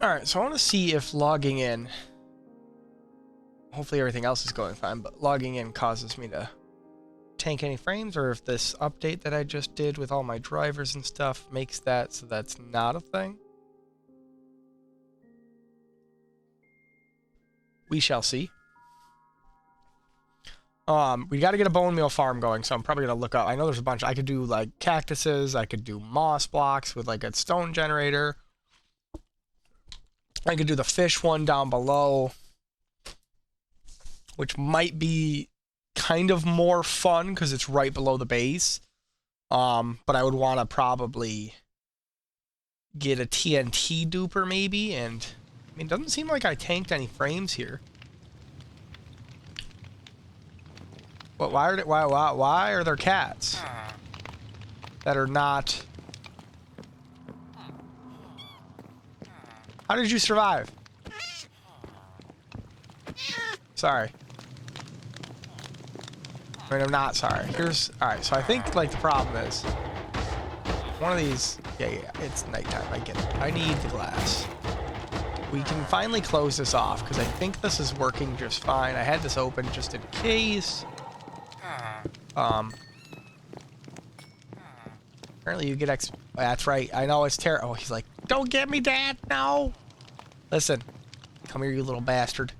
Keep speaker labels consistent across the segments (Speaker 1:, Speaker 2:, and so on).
Speaker 1: Alright, so I want to see if logging in, hopefully everything else is going fine, but logging in causes me to tank any frames, or if this update that I just did with all my drivers and stuff makes that so that's not a thing. We shall see. We got to get a bone meal farm going, so I'm probably going to look up. I know there's a bunch. I could do like cactuses, I could do moss blocks with like a stone generator. I could do the fish one down below, which might be kind of more fun because it's right below the base. But I would want to probably get a TNT duper maybe, and I mean, it doesn't seem like I tanked any frames here. But why are there cats that are not? How did you survive? Sorry. I mean, I'm not sorry. Here's alright, so I think like the problem is one of these, yeah, it's nighttime, I get it. I need the glass. We can finally close this off because I think this is working just fine. I had this open just in case. Apparently you get that's right. I know it's terrible. Oh, he's like, don't get me, Dad. No. Listen, come here, you little bastard.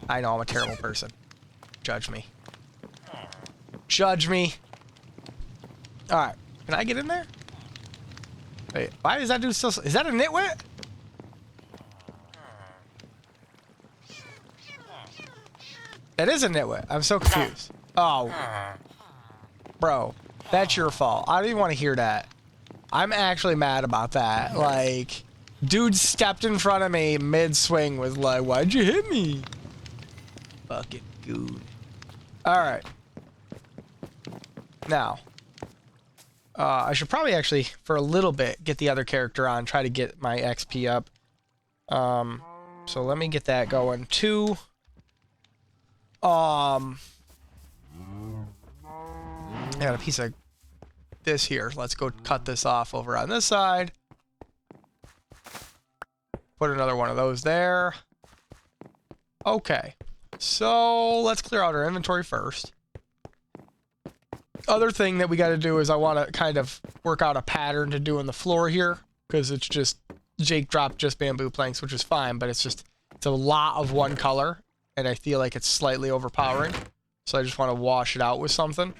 Speaker 1: I know I'm a terrible person. Judge me. Judge me. All right, can I get in there? Wait, why does that dude still? Is that a nitwit? That is a nitwit. I'm so confused. Oh, bro, that's your fault. I don't even want to hear that. I'm actually mad about that. Like, dude stepped in front of me mid-swing was like, why'd you hit me? Fucking goon. Alright. Now. I should probably actually, for a little bit, get the other character on, try to get my XP up. So let me get that going too. I got a piece of this here. Let's go cut this off over on this side. Put another one of those there. Okay. So let's clear out our inventory first. Other thing that we got to do is I want to kind of work out a pattern to do on the floor here, because it's just Jake dropped just bamboo planks, which is fine, but it's a lot of one color, and I feel like it's slightly overpowering. So I just want to wash it out with something.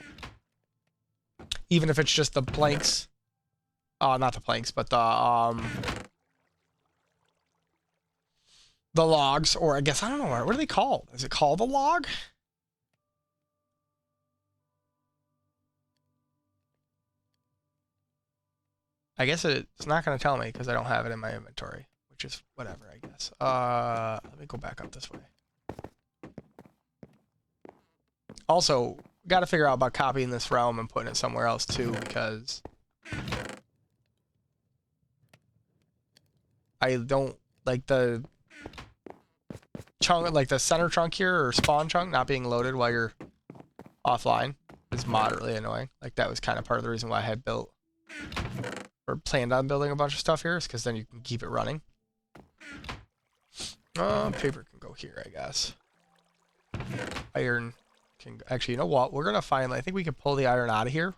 Speaker 1: Even if it's just the planks. Not the planks, but the logs, or I guess, I don't know, what are they called? Is it called a log? I guess it's not going to tell me because I don't have it in my inventory, which is whatever, I guess. Let me go back up this way. Also, got to figure out about copying this realm and putting it somewhere else too, because I don't like the chunk, like the center chunk here, or spawn chunk not being loaded while you're offline is moderately annoying. Like, that was kind of part of the reason why I had built or planned on building a bunch of stuff here, is because then you can keep it running. Paper can go here, I guess. Iron can actually, you know what? We're gonna finally, I think we could pull the iron out of here,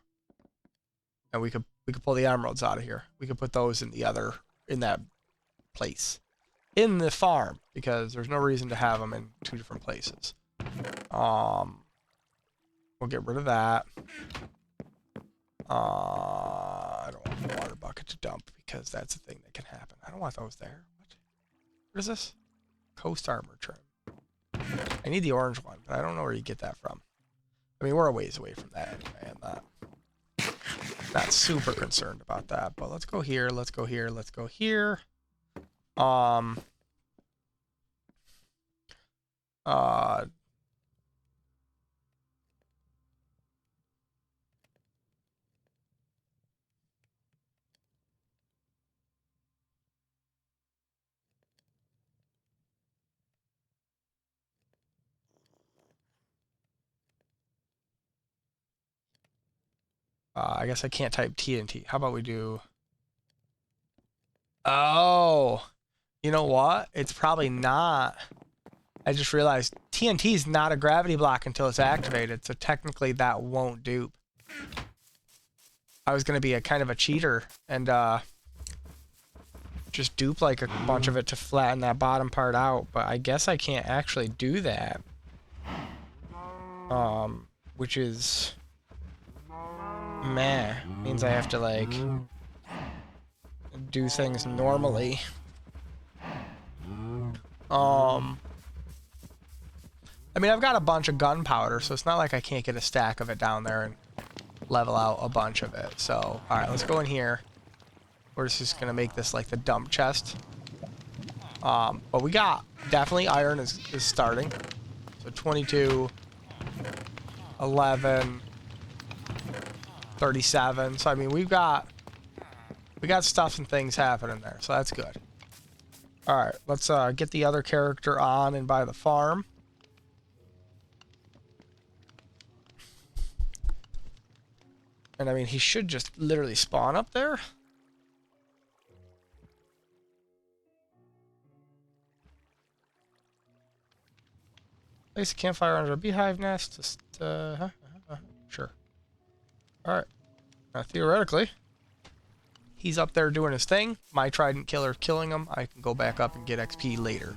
Speaker 1: and we could pull the emeralds out of here. We could put those in that place in the farm, because there's no reason to have them in two different places. We'll get rid of that. I don't want the water bucket to dump, because that's a thing that can happen. I don't want those there. What is this? Coast armor trim. I need the orange one, but I don't know where you get that from. I mean, we're a ways away from that anyway. I'm not super concerned about that, but let's go here, let's go here, let's go here. I guess I can't type TNT. How about we do... Oh! You know what? It's probably not. I just realized TNT is not a gravity block until it's activated, so technically that won't dupe. I was gonna be a kind of a cheater and just dupe like a bunch of it to flatten that bottom part out, but I guess I can't actually do that. Which is meh. Means I have to like do things normally. I mean, I've got a bunch of gunpowder, so it's not like I can't get a stack of it down there and level out a bunch of it. So, all right, let's go in here. We're just gonna make this like the dump chest. But we got definitely iron is starting. So 22, 11, 37. So I mean, we got stuff and things happening there. So that's good. All right, let's get the other character on and by the farm. And I mean, he should just literally spawn up there. Place a campfire under a beehive nest. Just, sure. Alright. Now, theoretically, he's up there doing his thing. My trident killer killing him. I can go back up and get XP later.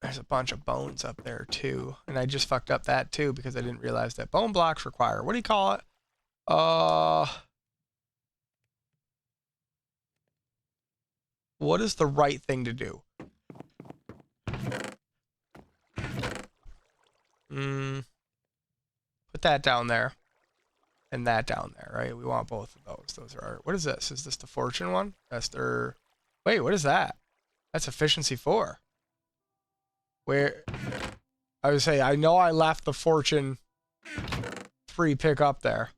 Speaker 1: There's a bunch of bones up there, too. And I just fucked up that, too, because I didn't realize that bone blocks require... What do you call it? What is the right thing to do? Put that down there. And that down there, right? We want both of those. Those are our... What is this? Is this the fortune one? That's their... Wait, what is that? That's efficiency 4. Where... I would say, I know I left the fortune 3 pick up there.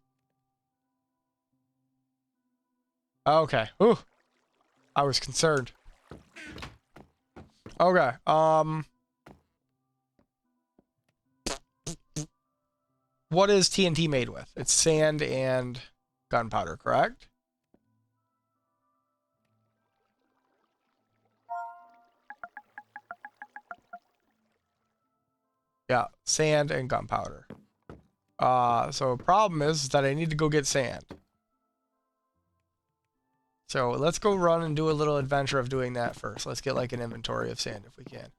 Speaker 1: Okay. Ooh. I was concerned. Okay. What is TNT made with? It's sand and gunpowder, correct? Yeah, sand and gunpowder. So problem is that I need to go get sand. So let's go run and do a little adventure of doing that first. Let's get like an inventory of sand if we can.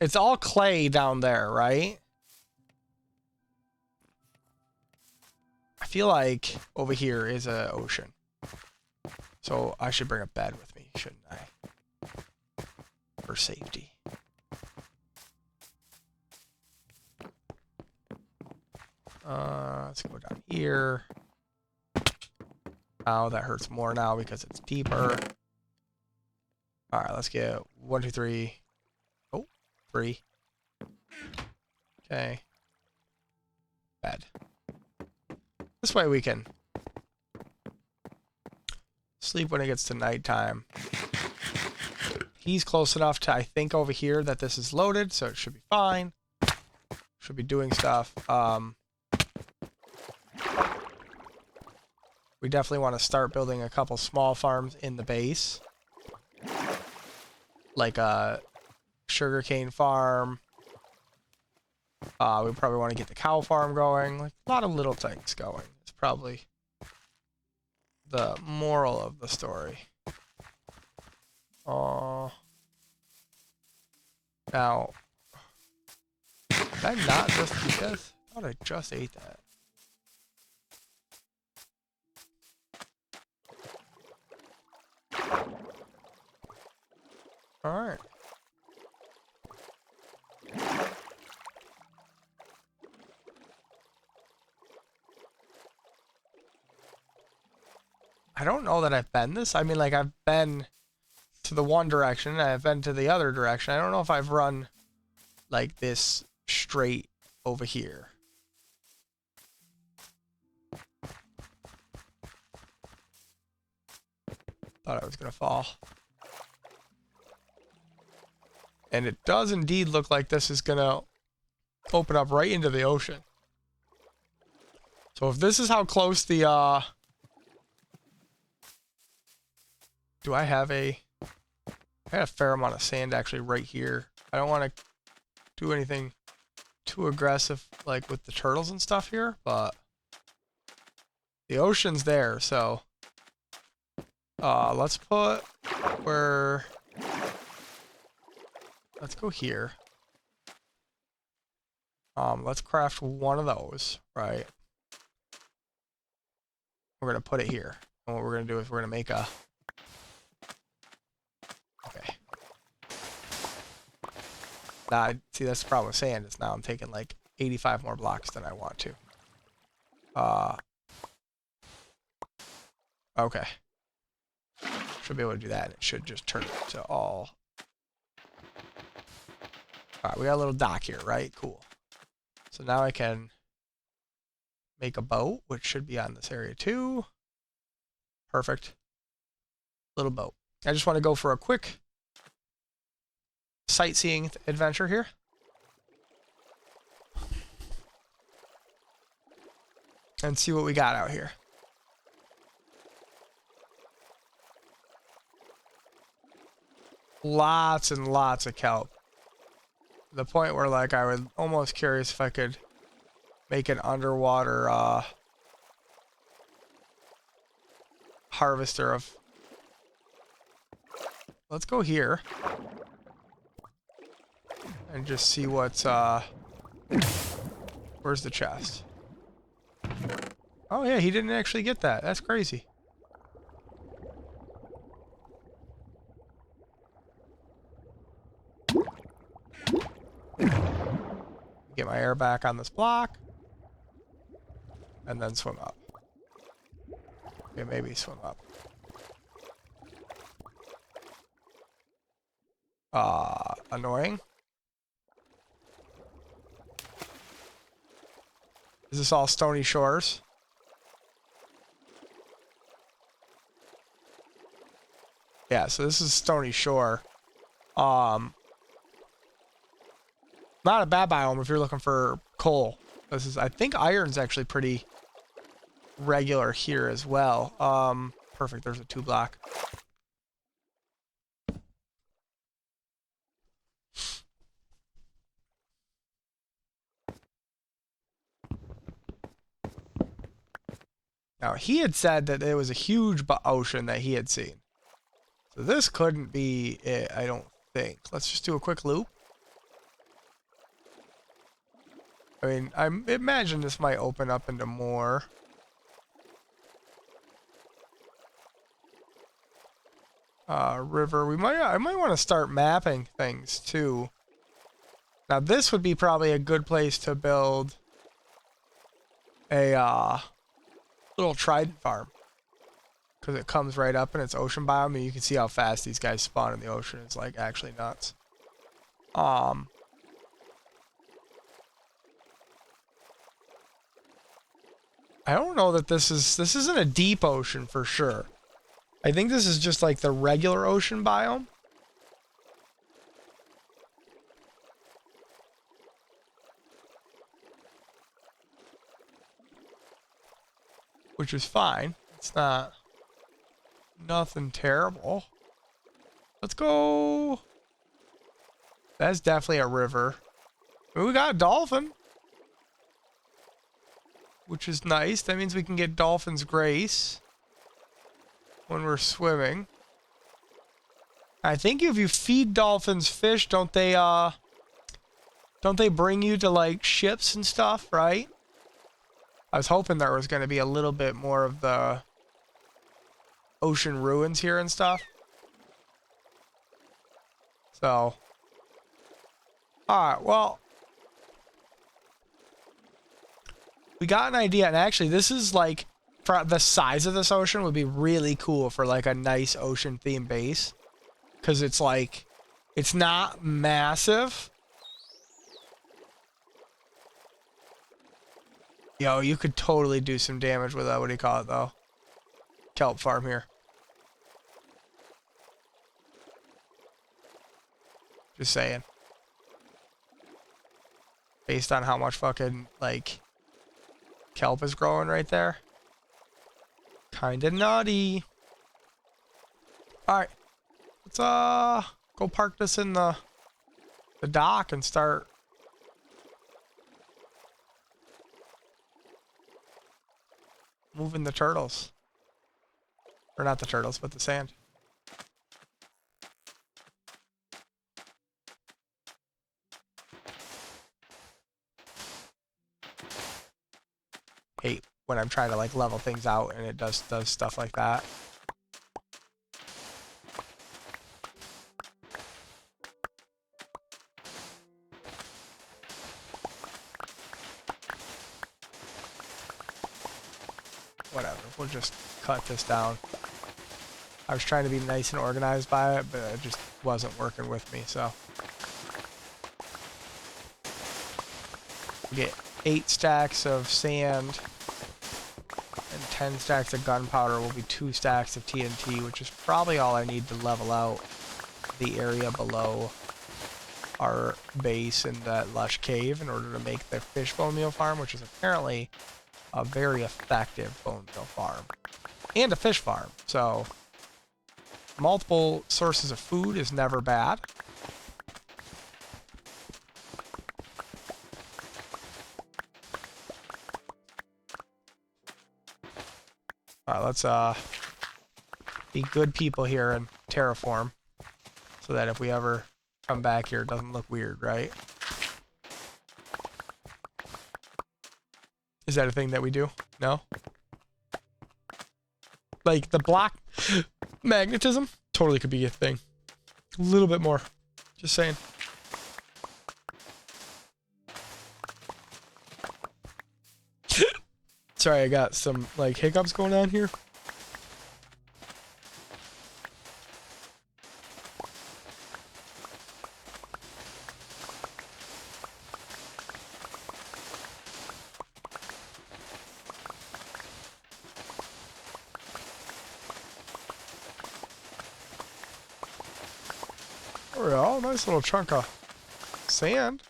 Speaker 1: It's all clay down there, right? I feel like over here is an ocean. So I should bring a bed with me, shouldn't I? For safety. Let's go down here. Oh, that hurts more now because it's deeper. Alright, let's get 1, 2, 3. Oh, 3. Okay. Bed. This way we can sleep when it gets to nighttime. He's close enough to, I think, over here that this is loaded, so it should be fine. Should be doing stuff. We definitely want to start building a couple small farms in the base. Like a sugarcane farm. We probably want to get the cow farm going. Like a lot of little things going. It's probably the moral of the story. Now, did I not just eat this? I thought I just ate that. Alright. I don't know that I've been this. I mean, like, I've been to the one direction, and I've been to the other direction. I don't know if I've run, like, this straight over here. Thought I was gonna fall. And it does indeed look like this is gonna open up right into the ocean. So if this is how close the do I had a fair amount of sand actually right here. I don't want to do anything too aggressive like with the turtles and stuff here, but the ocean's there, so let's put where let's go here. Let's craft one of those, right? We're gonna put it here. And what we're gonna do is we're gonna make a okay. Now, see, that's the problem with sand is now I'm taking like 85 more blocks than I want to. Okay. Should be able to do that, and it should just turn it to all. Alright, we got a little dock here, right? Cool. So now I can make a boat, which should be on this area too. Perfect. Little boat. I just want to go for a quick sightseeing adventure here. And see what we got out here. Lots and lots of kelp. To the point where like I was almost curious if I could make an underwater harvester of. Let's go here and just see what's where's the chest? Oh yeah, he didn't actually get that. That's crazy. Get my air back on this block. And then swim up. Okay, maybe swim up. Annoying. Is this all stony shores? Yeah, so this is stony shore. Not a bad biome if you're looking for coal. This is, I think iron's actually pretty regular here as well. Perfect, there's a 2 block. Now, he had said that it was a huge ocean that he had seen. So this couldn't be it, I don't think. Let's just do a quick loop. I mean, I imagine this might open up into more. River. I might want to start mapping things too. Now this would be probably a good place to build a little trident farm. Because it comes right up and it's ocean biome, and you can see how fast these guys spawn in the ocean. It's like actually nuts. I don't know that this isn't a deep ocean for sure. I think this is just like the regular ocean biome. Which is fine. It's not nothing terrible. Let's go. That's definitely a river. We got a dolphin. Which is nice. That means we can get dolphin's grace when we're swimming. I think if you feed dolphins fish, don't they bring you to like ships and stuff, right? I was hoping there was going to be a little bit more of the ocean ruins here and stuff. So, alright, well, we got an idea, and actually this is like, for the size of this ocean would be really cool for like a nice ocean themed base. Because it's like, it's not massive. Yo, you could totally do some damage with that, what do you call it though? Kelp farm here. Just saying. based on how much fucking, like, kelp is growing right there. Kinda nutty. Alright. Let's, go park this in the dock and start moving the turtles. Or not the turtles, but the sand. Hate when I'm trying to like level things out and it does stuff like that. Whatever, we'll just cut this down. I was trying to be nice and organized by it, but it just wasn't working with me, so. We get 8 stacks of sand and 10 stacks of gunpowder will be 2 stacks of TNT, which is probably all I need to level out the area below our base in that lush cave in order to make the fish bone meal farm, which is apparently a very effective bone meal farm. And a fish farm, so multiple sources of food is never bad. Alright, let's be good people here and terraform so that if we ever come back here it doesn't look weird, right? Is that a thing that we do? No? Like the block magnetism totally could be a thing. A little bit more. Just saying. Sorry, I got some like hiccups going on here. Oh, nice little chunk of sand.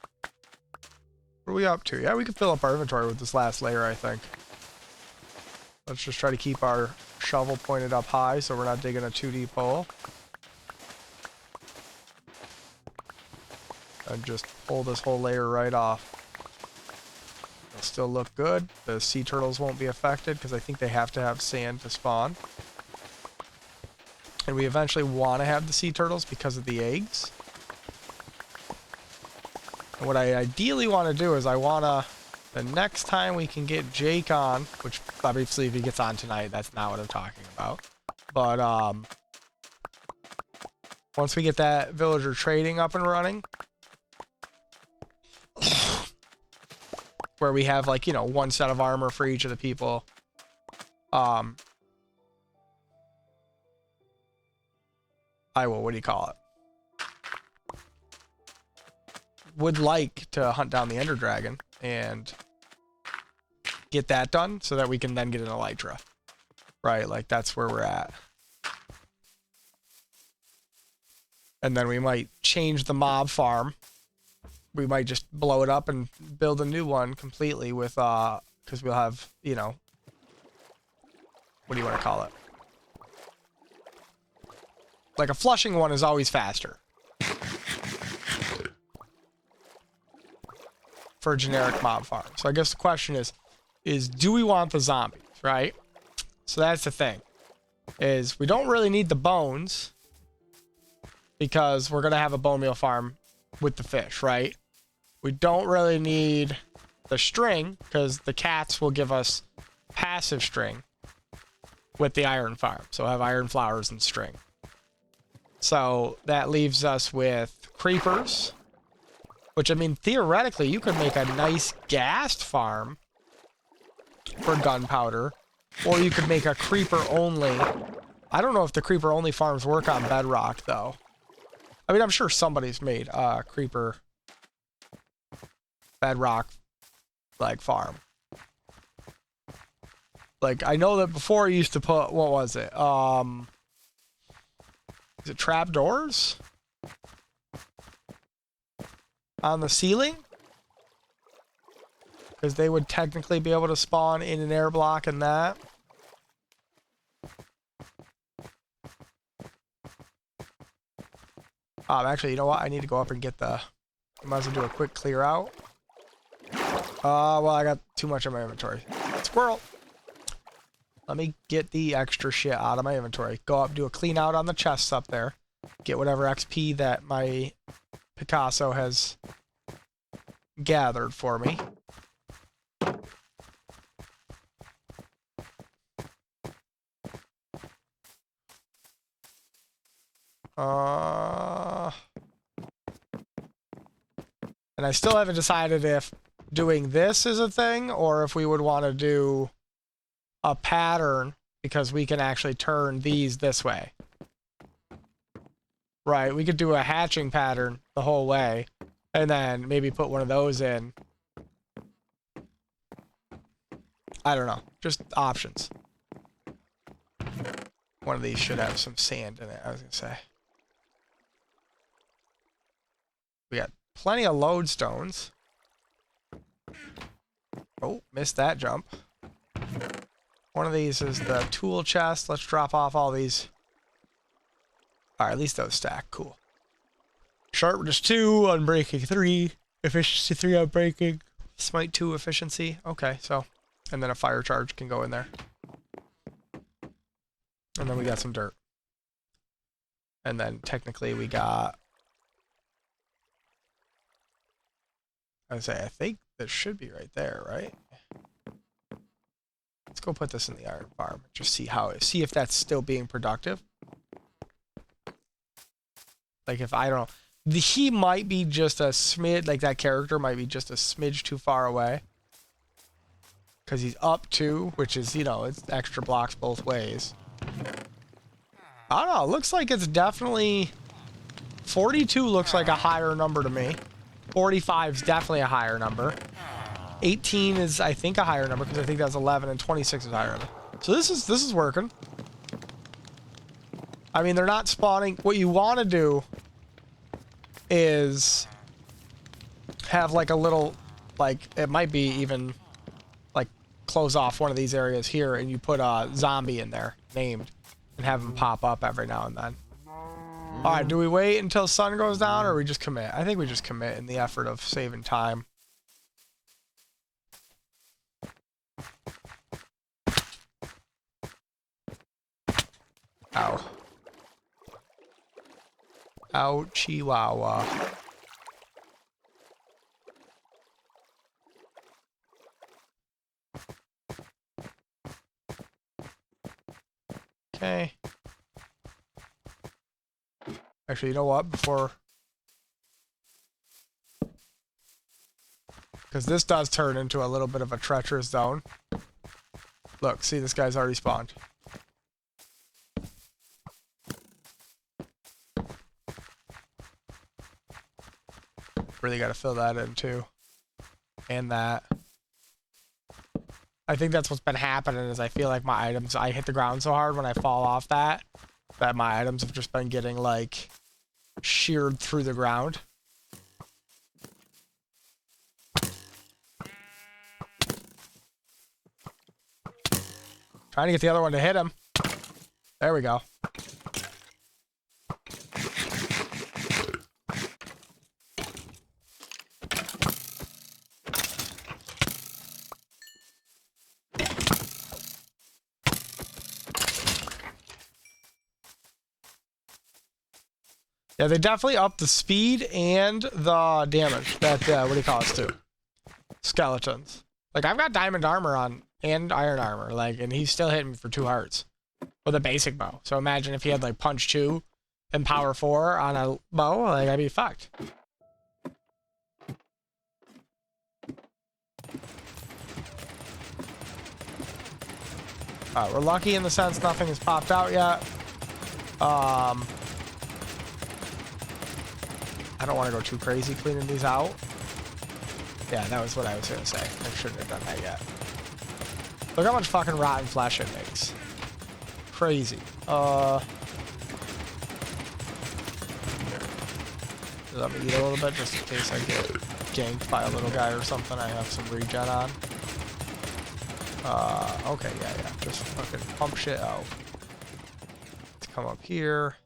Speaker 1: What are we up to? Yeah, we can fill up our inventory with this last layer, I think. Let's just try to keep our shovel pointed up high so we're not digging a too deep hole. And just pull this whole layer right off. It'll still look good. The sea turtles won't be affected because I think they have to have sand to spawn. And we eventually want to have the sea turtles because of the eggs. And what I ideally want to do is I want to, the next time we can get Jake on, which obviously if he gets on tonight, that's not what I'm talking about. But once we get that villager trading up and running, where we have like, you know, 1 set of armor for each of the people, I will, what do you call it? Would like to hunt down the Ender Dragon and get that done so that we can then get an Elytra. Right, like that's where we're at. And then we might change the mob farm. We might just blow it up and build a new one completely with, because we'll have, you know, what do you want to call it? Like a flushing one is always faster. For a generic mob farm. So I guess the question is do we want the zombies, right? So that's the thing. Is we don't really need the bones because we're going to have a bone meal farm with the fish, right? We don't really need the string because the cats will give us passive string with the iron farm. So I have iron flowers and string. So that leaves us with creepers. Which, I mean, theoretically, you could make a nice ghast farm for gunpowder. Or you could make a creeper only. I don't know if the creeper only farms work on bedrock, though. I mean, I'm sure somebody's made a creeper bedrock, like, farm. Like, I know that before you used to put, what was it? Is it trapdoors? On the ceiling? Because they would technically be able to spawn in an air block and that. Actually, you know what? I need to go up and get the... I might as well do a quick clear out. Well, I got too much in my inventory. Squirrel! Let me get the extra shit out of my inventory. Go up, do a clean out on the chests up there. Get whatever XP that my Picasso has gathered for me. And I still haven't decided if doing this is a thing or if we would want to do a pattern because we can actually turn these this way. Right, we could do a hatching pattern the whole way and then maybe put one of those in. I don't know, just options. One of these should have some sand in it, I was gonna say. We got plenty of lodestones. Oh, missed that jump. One of these is the tool chest. Let's drop off all these. Alright, at least those stack. Cool. Sharpness 2, unbreaking 3, efficiency 3, unbreaking, smite 2, efficiency. Okay, so, and then a fire charge can go in there. And then we got some dirt. And then technically we got... I think this should be right there, right? Let's go put this in the iron farm. Just see if that's still being productive. Like if I don't know, he might be just a smidge, like that character might be just a smidge too far away. Because he's up 2, which is, you know, it's extra blocks both ways. I don't know, it looks like it's definitely, 42 looks like a higher number to me. 45 is definitely a higher number. 18 is, I think, a higher number because I think that's 11, and 26 is a higher number. So this is working. I mean, they're not spawning. What you want to do is have like a little, like it might be even like close off one of these areas here, and you put a zombie in there named, and have them pop up every now and then. All right, do we wait until sun goes down, or we just commit? I think we just commit in the effort of saving time. Ow. Ow, chihuahua. Okay. Actually, you know what? Before... Because this does turn into a little bit of a treacherous zone. Look, see, this guy's already spawned. Really got to fill that in too. And that. I think that's what's been happening is I feel like my items, I hit the ground so hard when I fall off that my items have just been getting like sheared through the ground. Trying to get the other one to hit him. There we go. Yeah, they definitely upped the speed and the damage that, what do you call it, too? Skeletons. Like, I've got diamond armor on and iron armor, like, and he's still hitting me for 2 hearts with a basic bow. So imagine if he had, like, punch 2 and power 4 on a bow, like, I'd be fucked. We're lucky in the sense nothing has popped out yet. I don't want to go too crazy cleaning these out. Yeah, that was what I was going to say. I shouldn't have done that yet. Look how much fucking rotten flesh it makes. Crazy. Let me eat a little bit just in case I get ganked by a little guy or something, I have some regen on. Okay, yeah. Just fucking pump shit out. Let's come up here.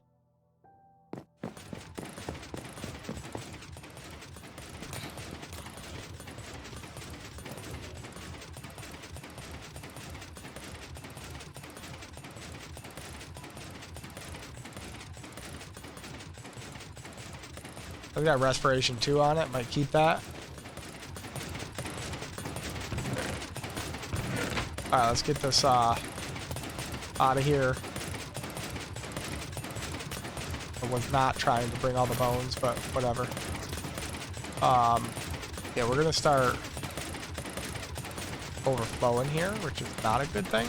Speaker 1: We got respiration 2 on it, might keep that. Alright, let's get this out of here. I was not trying to bring all the bones, but whatever. Yeah, we're gonna start overflowing here, which is not a good thing.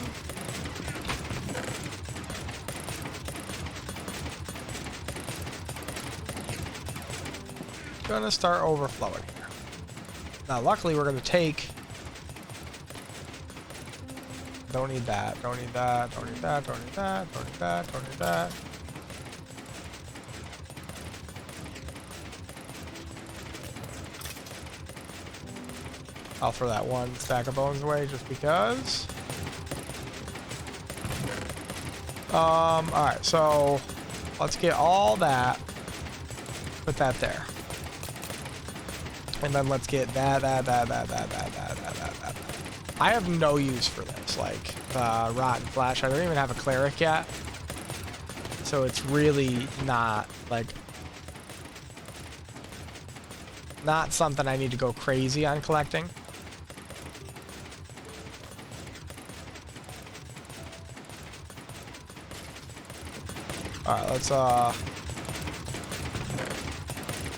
Speaker 1: Gonna start overflowing here. Now, luckily, we're gonna take. Don't need that. Don't need that. Don't need that. Don't need that. Don't need that. Don't need that. I'll throw that 1 stack of bones away just because. All right. So let's get all that. Put that there. And then let's get that. I have no use for this, like rotten flesh. I don't even have a cleric yet, so it's really not like not something I need to go crazy on collecting. All right, let's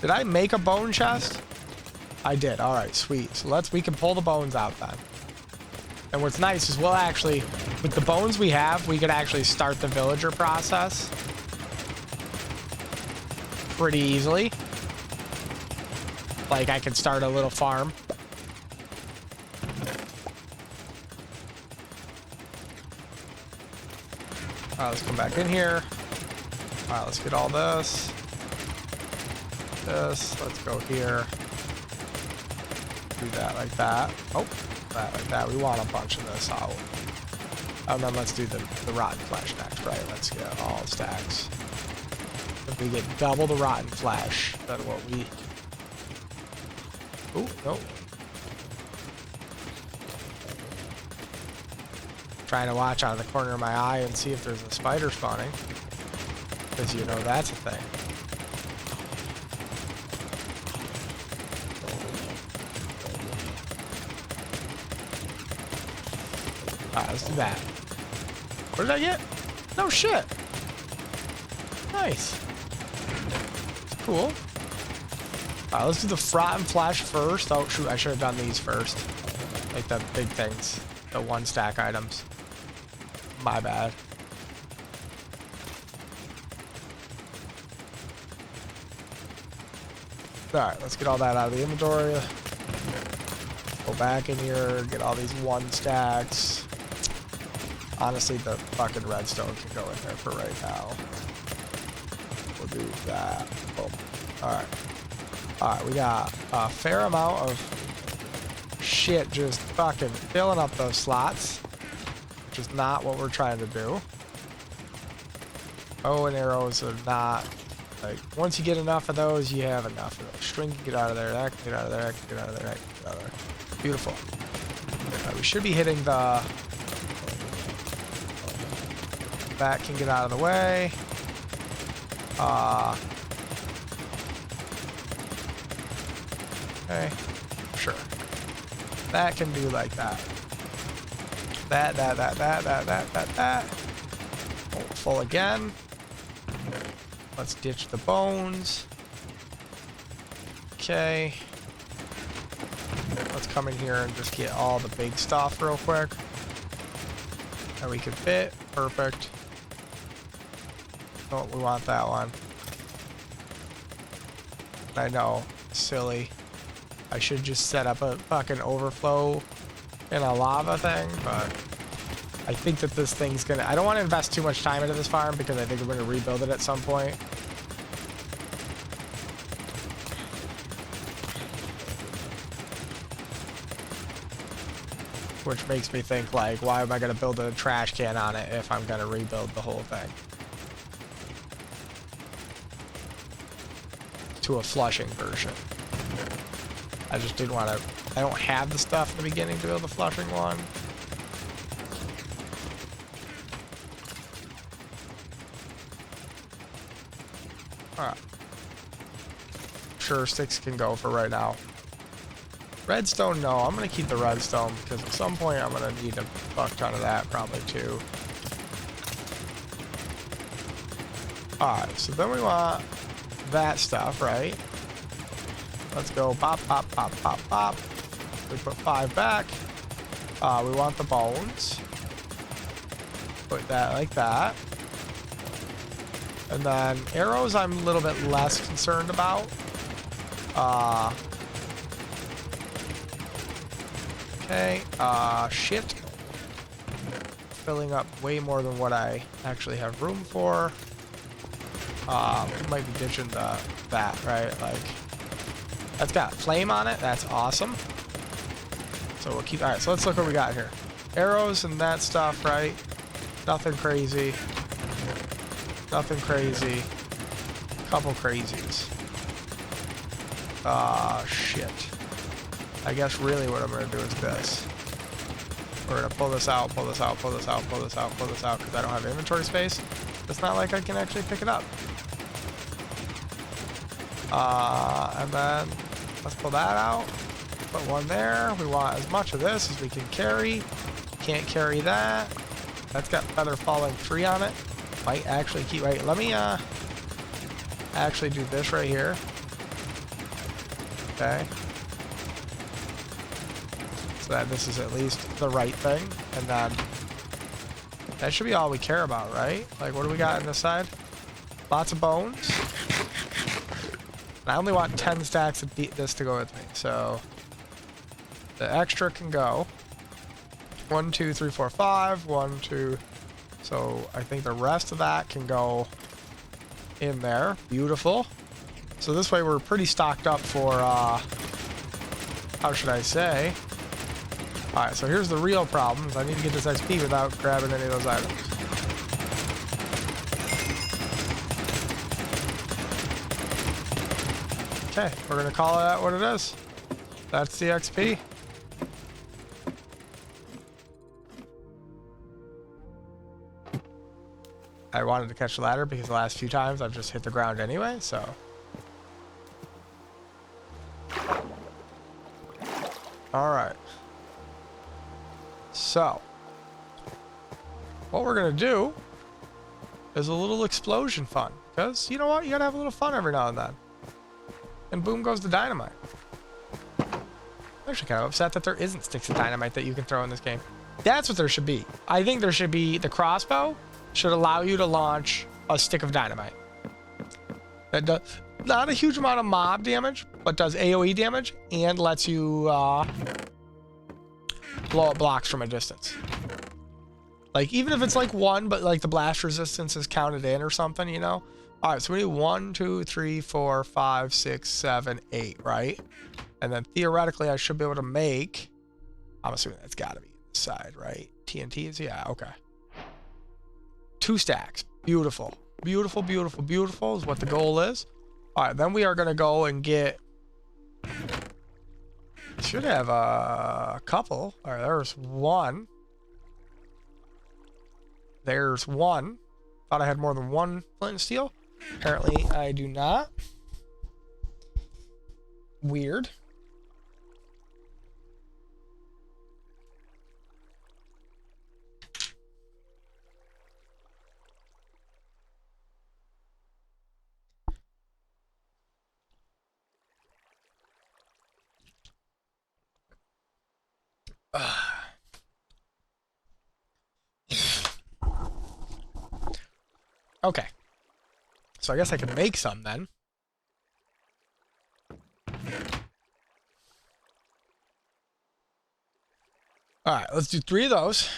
Speaker 1: Did I make a bone chest? I did. All right, sweet. So we can pull the bones out then. And what's nice is we'll actually, with the bones we have, we could actually start the villager process pretty easily. Like I could start a little farm. All right, let's come back in here. All right, let's get all this. Let's go here. Do that like that. Oh, that like that. We want a bunch of this out. And then let's do the rotten flesh next, right? Let's get all stacks. If we get double the rotten flesh, then what we... Oh, no. Trying to watch out of the corner of my eye and see if there's a spider spawning. Because you know that's a thing. Alright, let's do that. What did I get? No shit. Nice. It's cool. Alright, let's do the rotten flesh first. Oh shoot, I should have done these first. Like the big things. The 1 stack items. My bad. Alright, let's get all that out of the inventory. Go back in here, get all these 1 stacks. Honestly, the fucking redstone can go in there for right now. We'll do that. Boom. Alright. Alright, we got a fair amount of shit just fucking filling up those slots. Which is not what we're trying to do. Bow and arrows are not... Like, once you get enough of those, you have enough of those. String can get out of there, that can get out of there, that can get out of there, that can get out of there. Beautiful. Right, we should be hitting the... That can get out of the way. Okay, sure. That can do like that. That. Oh, full again. Let's ditch the bones. Okay. Let's come in here and just get all the big stuff real quick. That we can fit. Perfect. Oh, we want that one. I know. Silly. I should just set up a fucking overflow in a lava thing, but I think that this thing's gonna... I don't want to invest too much time into this farm because I think we're going to rebuild it at some point. which makes me think, like, why am I going to build a trash can on it if I'm going to rebuild the whole thing to a flushing version? I just didn't want to... I don't have the stuff in the beginning to build the flushing one. Alright. Sure, sticks can go for right now. Redstone, no. I'm going to keep the redstone because at some point I'm going to need a fuck ton of that probably too. Alright, so then we want that stuff, right? Let's go pop, pop, pop, pop, pop. We put 5 back. We want the bones. Put that like that. And then arrows I'm a little bit less concerned about. Okay, shit. Filling up way more than what I actually have room for. We might be ditching that, right? Like, that's got flame on it. That's awesome. So we'll keep, alright, so let's look what we got here. Arrows and that stuff, right? Nothing crazy. Nothing crazy. Couple crazies. Shit. I guess really what I'm going to do is this. We're going to pull this out, pull this out, pull this out, pull this out, pull this out, because I don't have inventory space. It's not like I can actually pick it up. And then let's pull that out. Put one there. We want as much of this as we can carry. Can't carry that. That's got feather falling tree on it. Might actually keep, right, let me actually do this right here. Okay. So that this is at least the right thing. And then that should be all we care about, right? Like, what do we got on this side? Lots of bones. And I only want 10 stacks of this to go with me. So the extra can go. 1, 2, 3, 4, 5. 1, 2. So I think the rest of that can go in there. Beautiful. So this way we're pretty stocked up for, how should I say? Alright, so here's the real problem. I need to get this XP without grabbing any of those items. Okay, we're going to call that what it is. That's the XP. I wanted to catch the ladder because the last few times I've just hit the ground anyway, so... Alright. So, what we're going to do is a little explosion fun. Because, you know what? You got to have a little fun every now and then. And boom goes the dynamite. I'm actually kind of upset that there isn't sticks of dynamite that you can throw in this game. That's what there should be. I think there should be the crossbow should allow you to launch a stick of dynamite. That does not a huge amount of mob damage, but does AoE damage and lets you blow up blocks from a distance. Like, even if it's like 1, but like the blast resistance is counted in or something, you know? Alright, so we need 1, 2, 3, 4, 5, 6, 7, 8, right? And then theoretically I should be able to make, I'm assuming that's gotta be this side, right? TNT is, yeah, okay. 2 stacks. Beautiful. Beautiful, beautiful, beautiful is what the goal is. Alright, then we are gonna go and get, should have a couple. Alright, there's 1. There's 1. Thought I had more than 1 flint and steel. Apparently I do not. Weird. Okay. So I guess I can make some then. Alright, let's do 3 of those.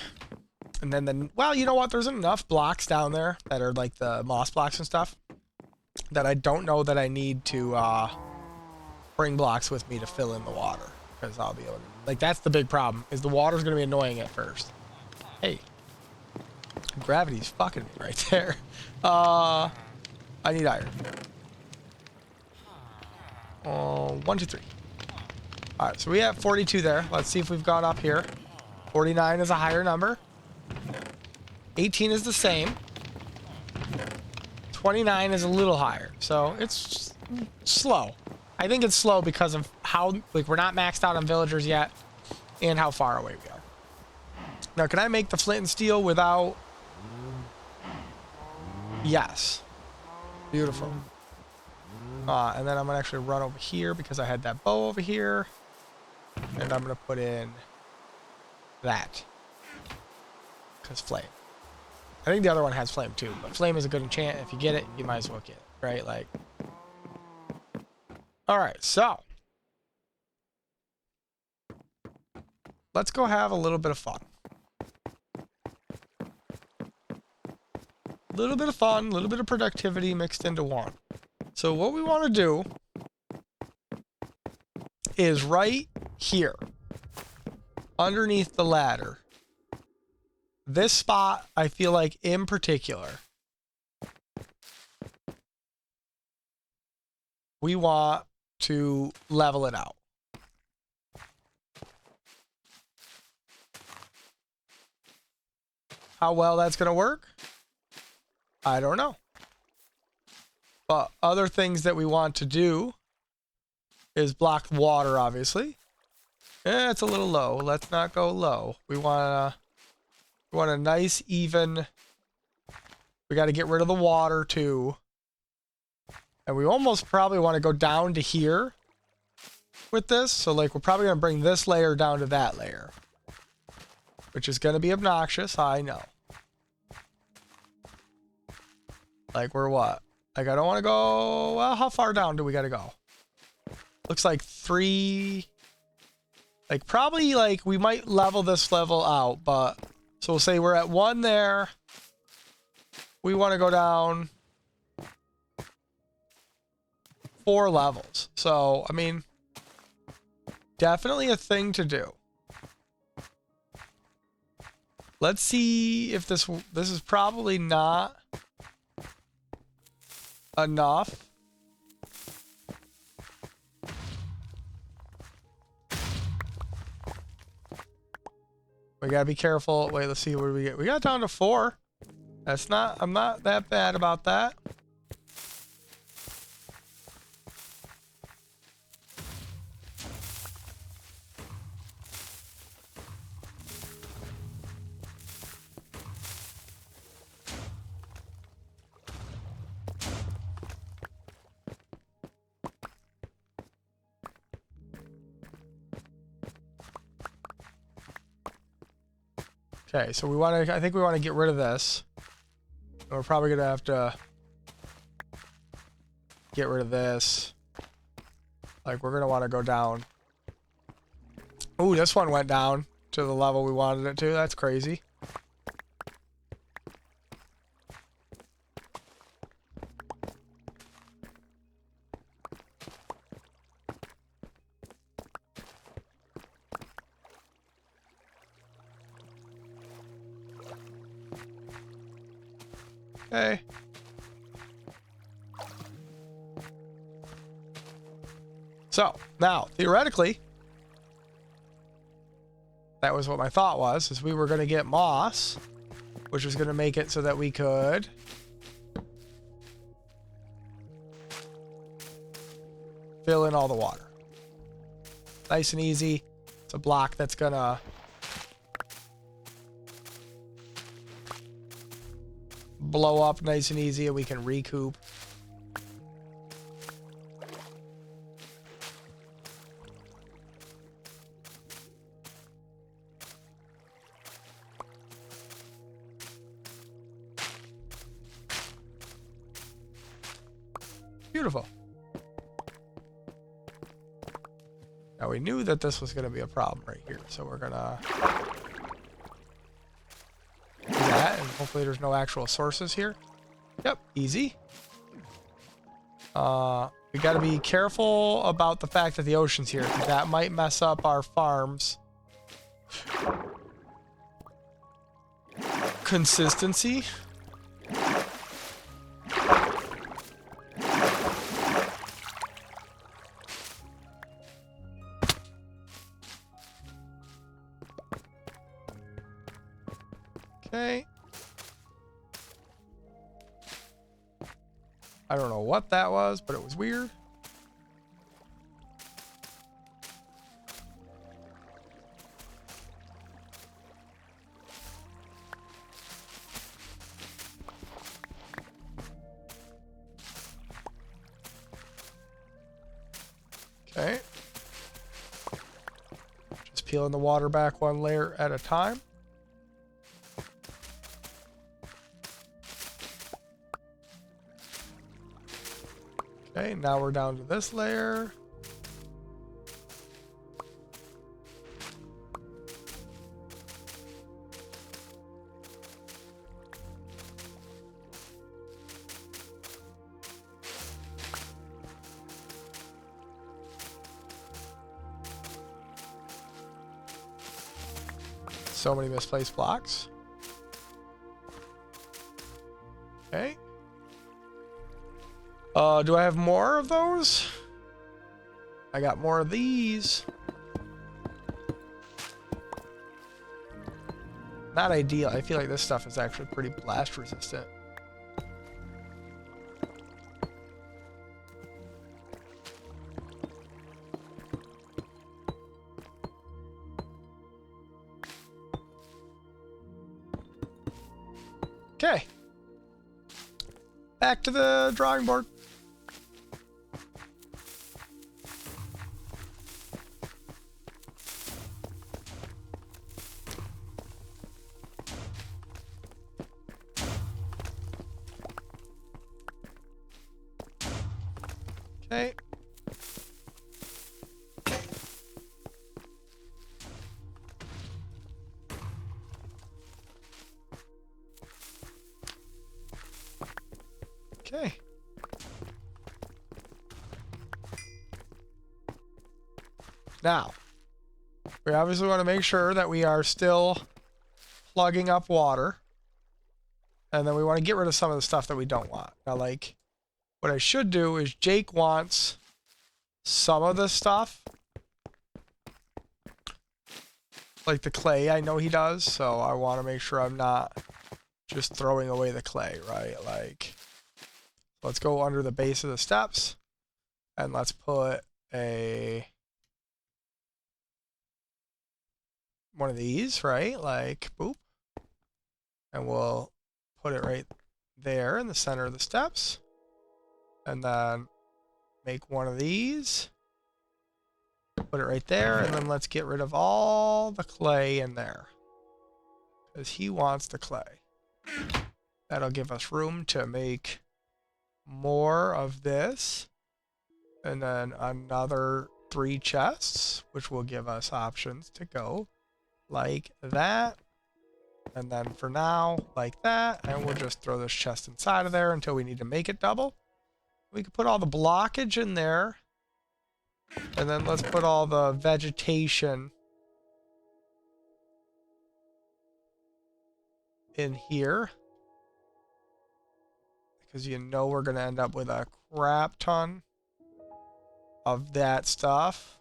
Speaker 1: And then, well, you know what? There's enough blocks down there that are like the moss blocks and stuff that I don't know that I need to bring blocks with me to fill in the water. because I'll be able to, like, that's the big problem, is the water's going to be annoying at first. Hey. Gravity's fucking me right there. I need iron. 1, 2, 3. All right, so we have 42 there. Let's see if we've gone up here. 49 is a higher number. 18 is the same. 29 is a little higher. So it's slow. I think it's slow because of how, like, we're not maxed out on villagers yet and how far away we are. Now, can I make the flint and steel without... Yes. Beautiful. And then I'm going to actually run over here because I had that bow over here. And I'm going to put in that. Because flame. I think the other one has flame too, but flame is a good enchant. If you get it, you might as well get it, right? Like, all right, so let's go have a little bit of fun. A little bit of fun, a little bit of productivity mixed into one. So what we want to do is right here, underneath the ladder. This spot, I feel like in particular, we want to level it out. How well that's going to work? I don't know. But other things that we want to do is block water, obviously. It's a little low. Let's not go low. We want a nice, even... We got to get rid of the water, too. And we almost probably want to go down to here with this. So, like, we're probably going to bring this layer down to that layer. Which is going to be obnoxious, I know. Like, we're what? Like, I don't want to go... Well, how far down do we got to go? Looks like 3... Like, probably, like, we might level this level out, but... So we'll say we're at 1 there. We want to go down 4 levels. So, I mean, definitely a thing to do. Let's see if this is probably not enough. We gotta be careful. Wait, let's see what we get. We got down to 4. That's not, I'm not that bad about that. Okay, so we want to, I think we want to get rid of this. We're probably going to have to get rid of this. Like, we're going to want to go down. Ooh, this one went down to the level we wanted it to. That's crazy. Okay. So, now, theoretically, that was what my thought was, is we were going to get moss, which was going to make it so that we could fill in all the water. Nice and easy. It's a block that's going to blow up nice and easy, and we can recoup. Beautiful. Now we knew that this was going to be a problem right here, so we're gonna do that, and hopefully there's no actual sources here. Yep, easy. We We got to be careful about the fact that the ocean's here. That might mess up our farms. Consistency. Okay. I don't know what that was, but it was weird. Okay. Just peeling the water back one layer at a time. Okay, now we're down to this layer. So many misplaced blocks. Okay. Do I have more of those? I got more of these. Not ideal. I feel like this stuff is actually pretty blast resistant. Okay. Back to the drawing board. Okay. Okay. Now, we obviously want to make sure that we are still plugging up water. And then we want to get rid of some of the stuff that we don't want. Now, like, what I should do is Jake wants some of this stuff. Like the clay, I know he does. So I want to make sure I'm not just throwing away the clay, right? Like, let's go under the base of the steps. And let's put one of these, right? Like, boop. And we'll put it right there in the center of the steps. And then make one of these. Put it right there. And then let's get rid of all the clay in there. Because he wants the clay. That'll give us room to make more of this. And then another 3 chests, which will give us options to go like that. And then for now, like that. And we'll just throw this chest inside of there until we need to make it double. We can put all the blockage in there. And then let's put all the vegetation in here. Because you know we're going to end up with a crap ton of that stuff.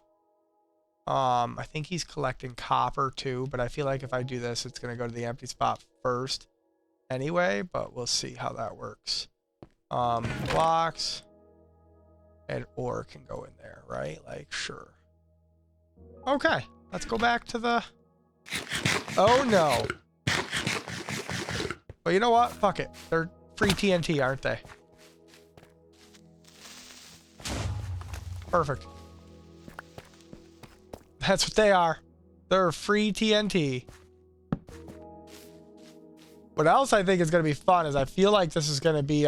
Speaker 1: I think he's collecting copper too, but I feel like if I do this, it's going to go to the empty spot first anyway, but we'll see how that works. Blocks and ore can go in there, right? Like, sure. Okay, let's go back to the... Oh, no. Well, you know what? Fuck it. They're free TNT, aren't they? Perfect. That's what they are. They're free TNT. What else I think is going to be fun is I feel like this is going to be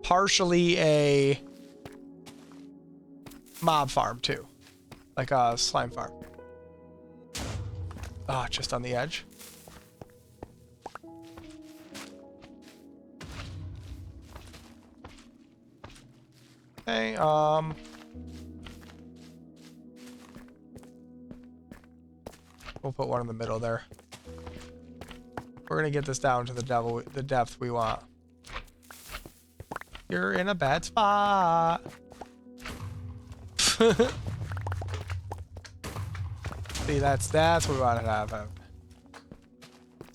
Speaker 1: partially a mob farm too. Like a slime farm. Ah, just on the edge. Okay, we'll put one in the middle there. We're gonna get this down to the depth we want. You're in a bad spot. See, that's what we want to have. Let's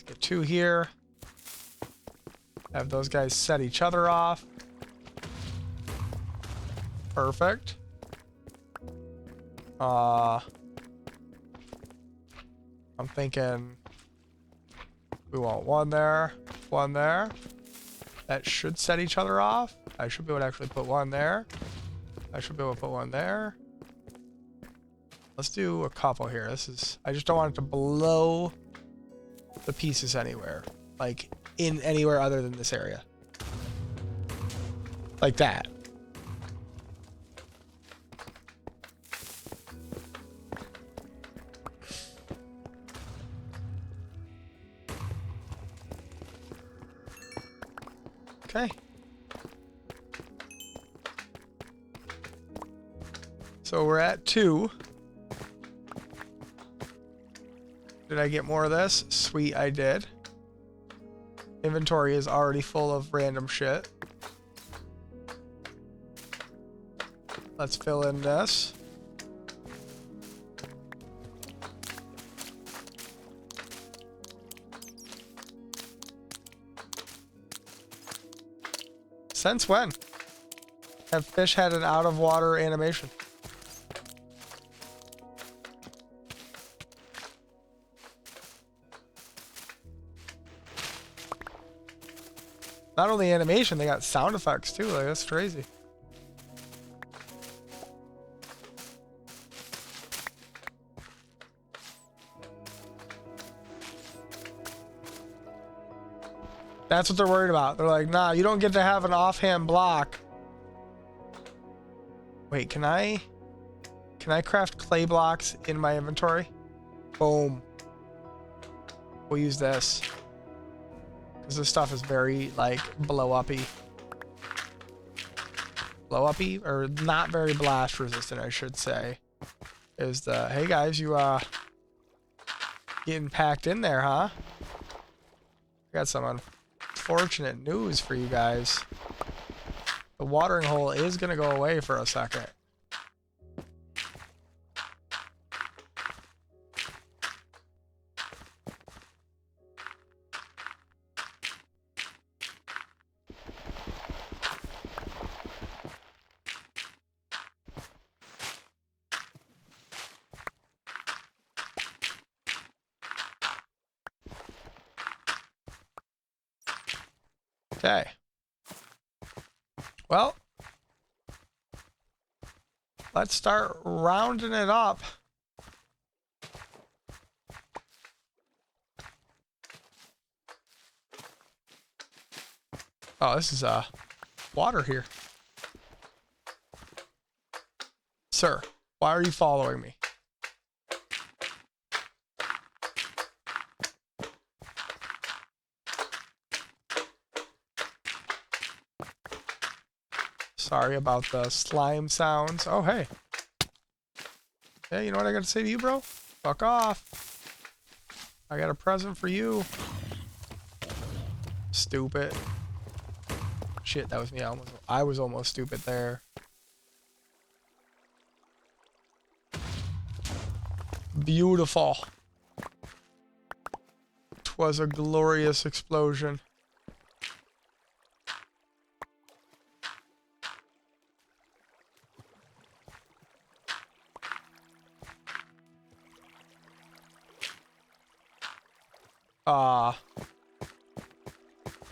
Speaker 1: get 2 here. Have those guys set each other off. Perfect. I'm thinking we want 1 there, 1 there. That should set each other off. I should be able to actually put 1 there. I should be able to put 1 there. Let's do a couple here. I just don't want it to blow the pieces anywhere. Like, in anywhere other than this area. Like that. Okay. So we're at 2. Did I get more of this? Sweet, I did. Inventory is already full of random shit. Let's fill in this. Since when have fish had an out-of-water animation? Not only animation, they got sound effects too. Like, that's crazy. That's what they're worried about. They're like, nah, you don't get to have an offhand block. Wait, can I craft clay blocks in my inventory? Boom. We'll use this. Because this stuff is very, like, blow-uppy. Blow-uppy? Or not very blast resistant, I should say. Is the, hey guys, you, getting packed in there, huh? I got some unfortunate news for you guys. The watering hole is gonna go away for a second. Okay. Well, let's start rounding it up. Oh, this is water here. Sir, why are you following me? Sorry about the slime sounds. Oh, hey. Hey, you know what I gotta say to you, bro? Fuck off. I got a present for you. Stupid. Shit, that was me. I was almost stupid there. Beautiful. 'Twas a glorious explosion.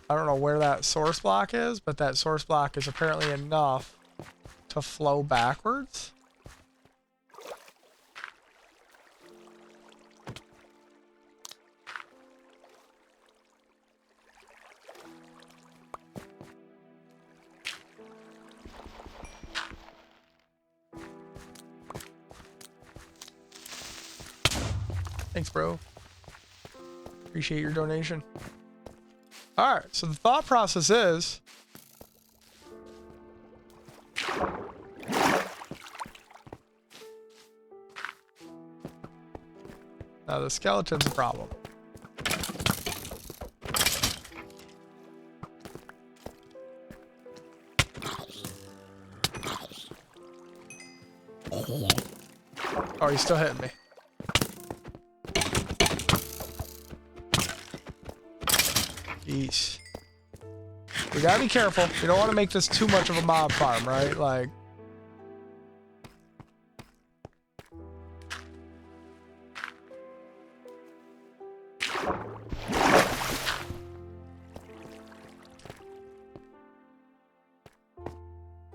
Speaker 1: I don't know where that source block is, but that source block is apparently enough to flow backwards. Thanks, bro. Appreciate your donation. All right, so the thought process is Now the skeleton's a problem. Oh, he's still hitting me. Jeez. We gotta be careful. We don't want to make this too much of a mob farm, right? Like...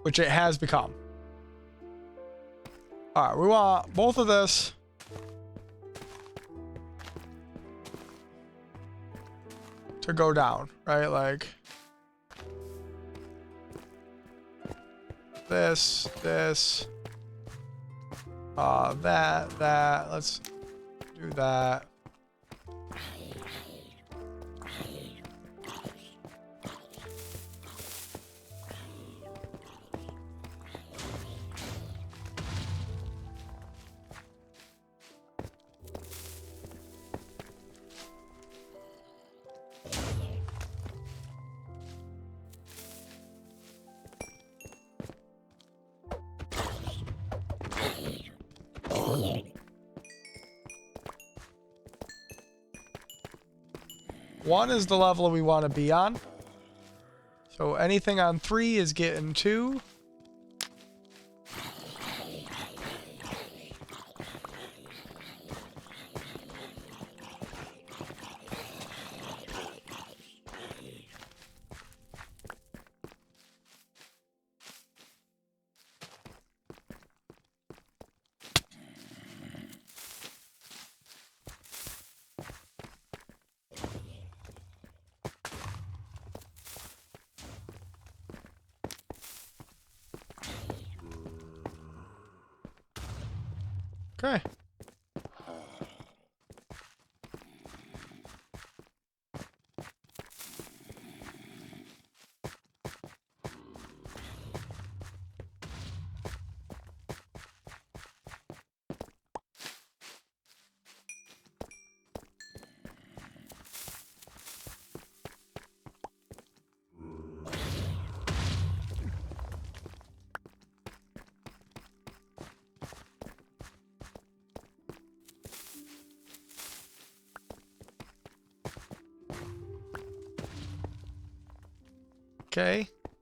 Speaker 1: which it has become. Alright, we want both of this. To go down, right? Like... this, that, let's do that. One is the level we want to be on. So anything on 3 is getting 2. Okay.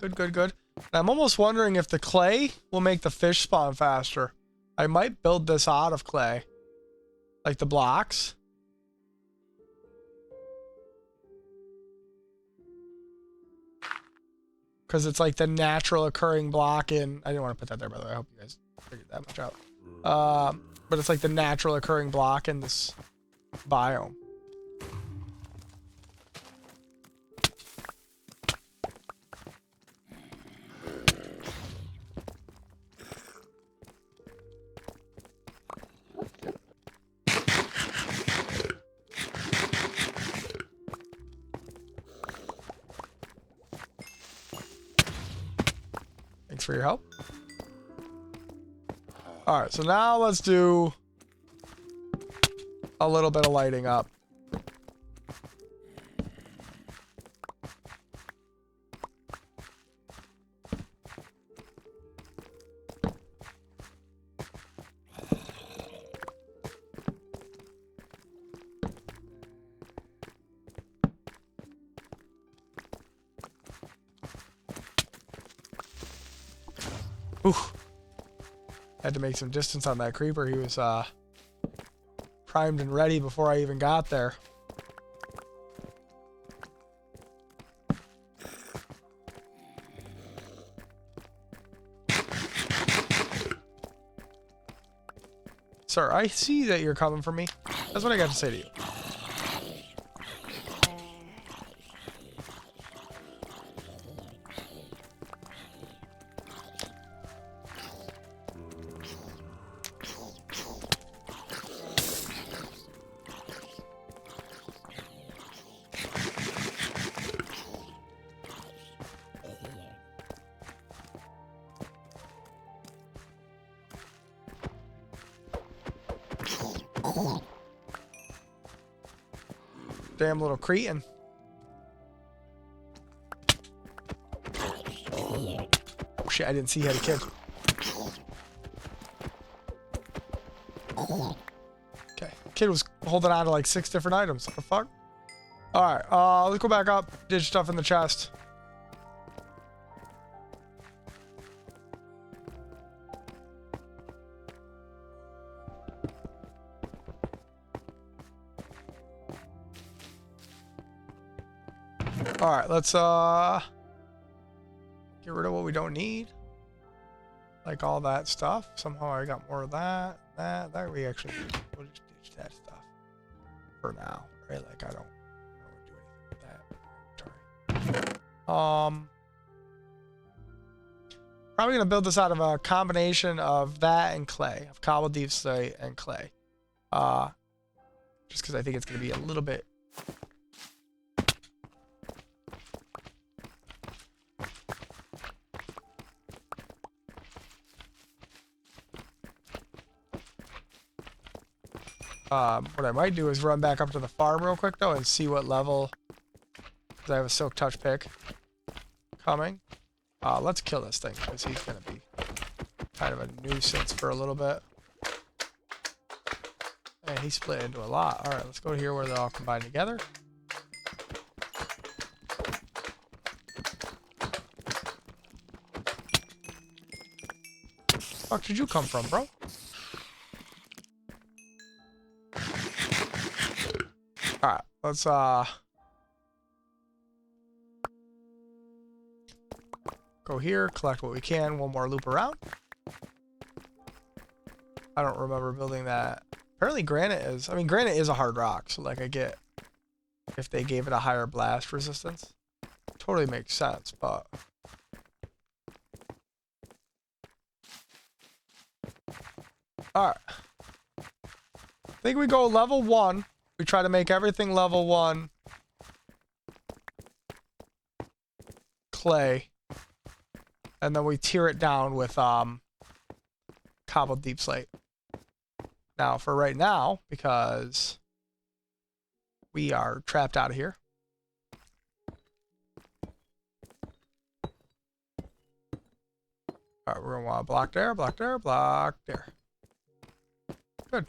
Speaker 1: Okay, good. And I'm almost wondering if the clay will make the fish spawn faster. I might build this out of clay. Like the blocks. Because it's like the natural occurring block in... I didn't want to put that there, by the way. I hope you guys figured that much out. But it's like the natural occurring block in this biome. For your help. All right, so now let's do a little bit of lighting up. Ooh. Had to make some distance on that creeper. He was primed and ready before I even got there. Sir, I see that you're coming for me. That's what I got to say to you. Damn little cretin. Oh shit, I didn't see he had a kid. Okay, kid was holding on to like 6 different items. What the fuck? Alright, let's go back up. Ditch stuff in the chest. Alright, let's get rid of what we don't need. Like all that stuff. Somehow I got more of that. That we actually need. We'll just ditch that stuff. For now. Right? Like I don't do anything with that. Probably gonna build this out of a combination of that and clay. Of cobbled deep slate and clay. Just because I think it's gonna be a little bit what I might do is run back up to the farm real quick though and see what level, because I have a silk touch pick coming. Let's kill this thing because he's gonna be kind of a nuisance for a little bit. And he split into a lot. Alright, let's go here where they're all combined together. Fuck did you come from, bro? Alright, let's go here, collect what we can, one more loop around. I don't remember building that. Apparently granite is, I mean granite is a hard rock, so like I get if they gave it a higher blast resistance. Totally makes sense, but alright. I think we go level 1. We try to make everything level 1 clay. And then we tear it down with cobbled deep slate. Now for right now, because we are trapped out of here. Alright, we're gonna want a block there, block there, block there. Good.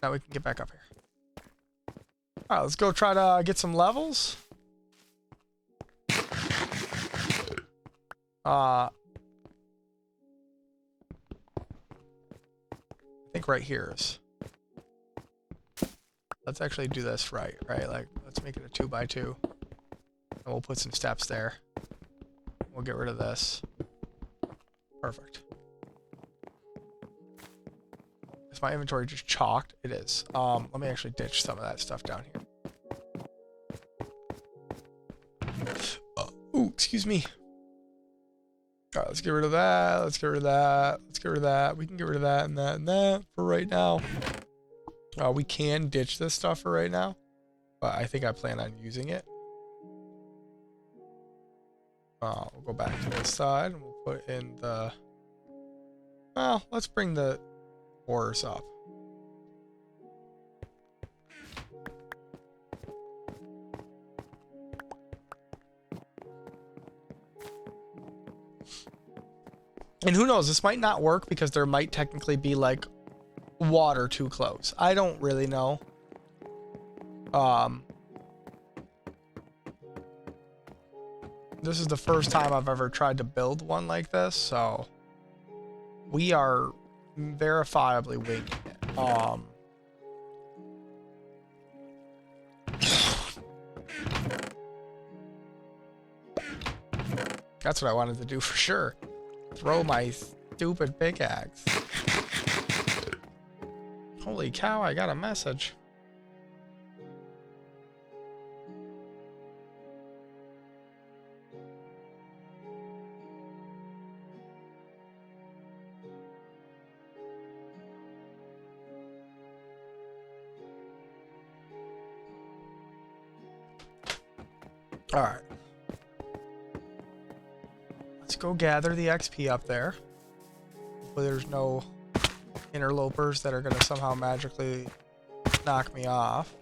Speaker 1: Now we can get back up here. Alright, let's go try to get some levels. I think right here is. Let's actually do this right? Like, let's make it a 2x2. And we'll put some steps there. We'll get rid of this. Perfect. Is my inventory just chalked? It is. Let me actually ditch some of that stuff down here. Ooh, excuse me. Alright, let's get rid of that. Let's get rid of that. Let's get rid of that. We can get rid of that and that and that for right now. We can ditch this stuff for right now, but I think I plan on using it. We'll go back to this side and we'll put in the... Well, let's bring the ores up. And who knows, this might not work because there might technically be like water too close. I don't really know. This is the first time I've ever tried to build one like this, so we are verifiably winging it. That's what I wanted to do for sure. Throw my stupid pickaxe. Holy cow, I got a message. All right. Let's go gather the XP up there. Hopefully there's no interlopers that are going to somehow magically knock me off.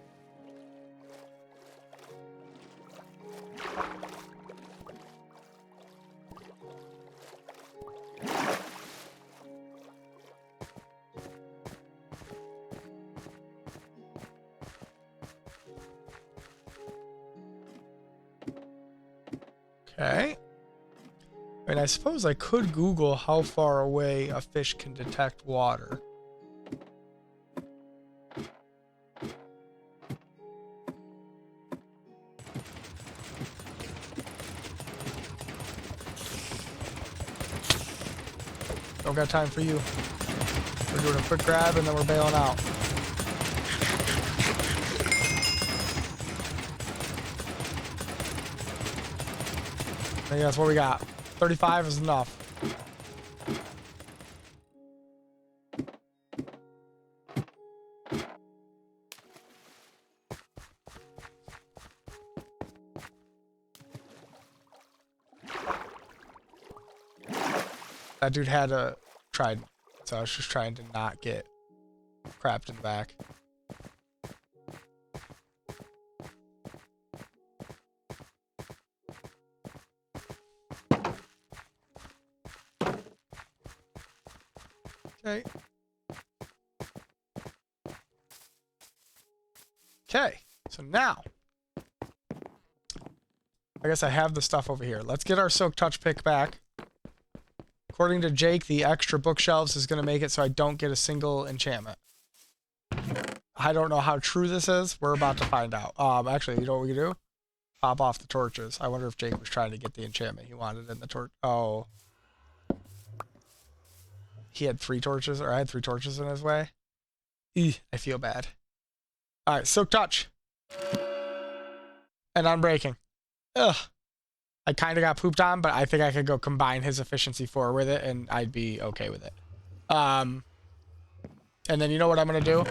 Speaker 1: Okay. I mean, I suppose I could Google how far away a fish can detect water. Don't got time for you. We're doing a quick grab and then we're bailing out. I think that's what we got. 35 is enough. That dude had a trident, so I was just trying to not get crapped in the back. Okay. Okay, so now, I guess I have the stuff over here. Let's get our Silk Touch pick back. According to Jake, the extra bookshelves is going to make it so I don't get a single enchantment. I don't know how true this is. We're about to find out. Actually, you know what we can do? Pop off the torches. I wonder if Jake was trying to get the enchantment he wanted in the torch. Oh. He had 3 torches, or I had 3 torches in his way. I feel bad. Alright, Silk Touch. And Unbreaking. Ugh. I kind of got pooped on, but I think I could go combine his efficiency 4 with it, and I'd be okay with it. And then you know what I'm going to do?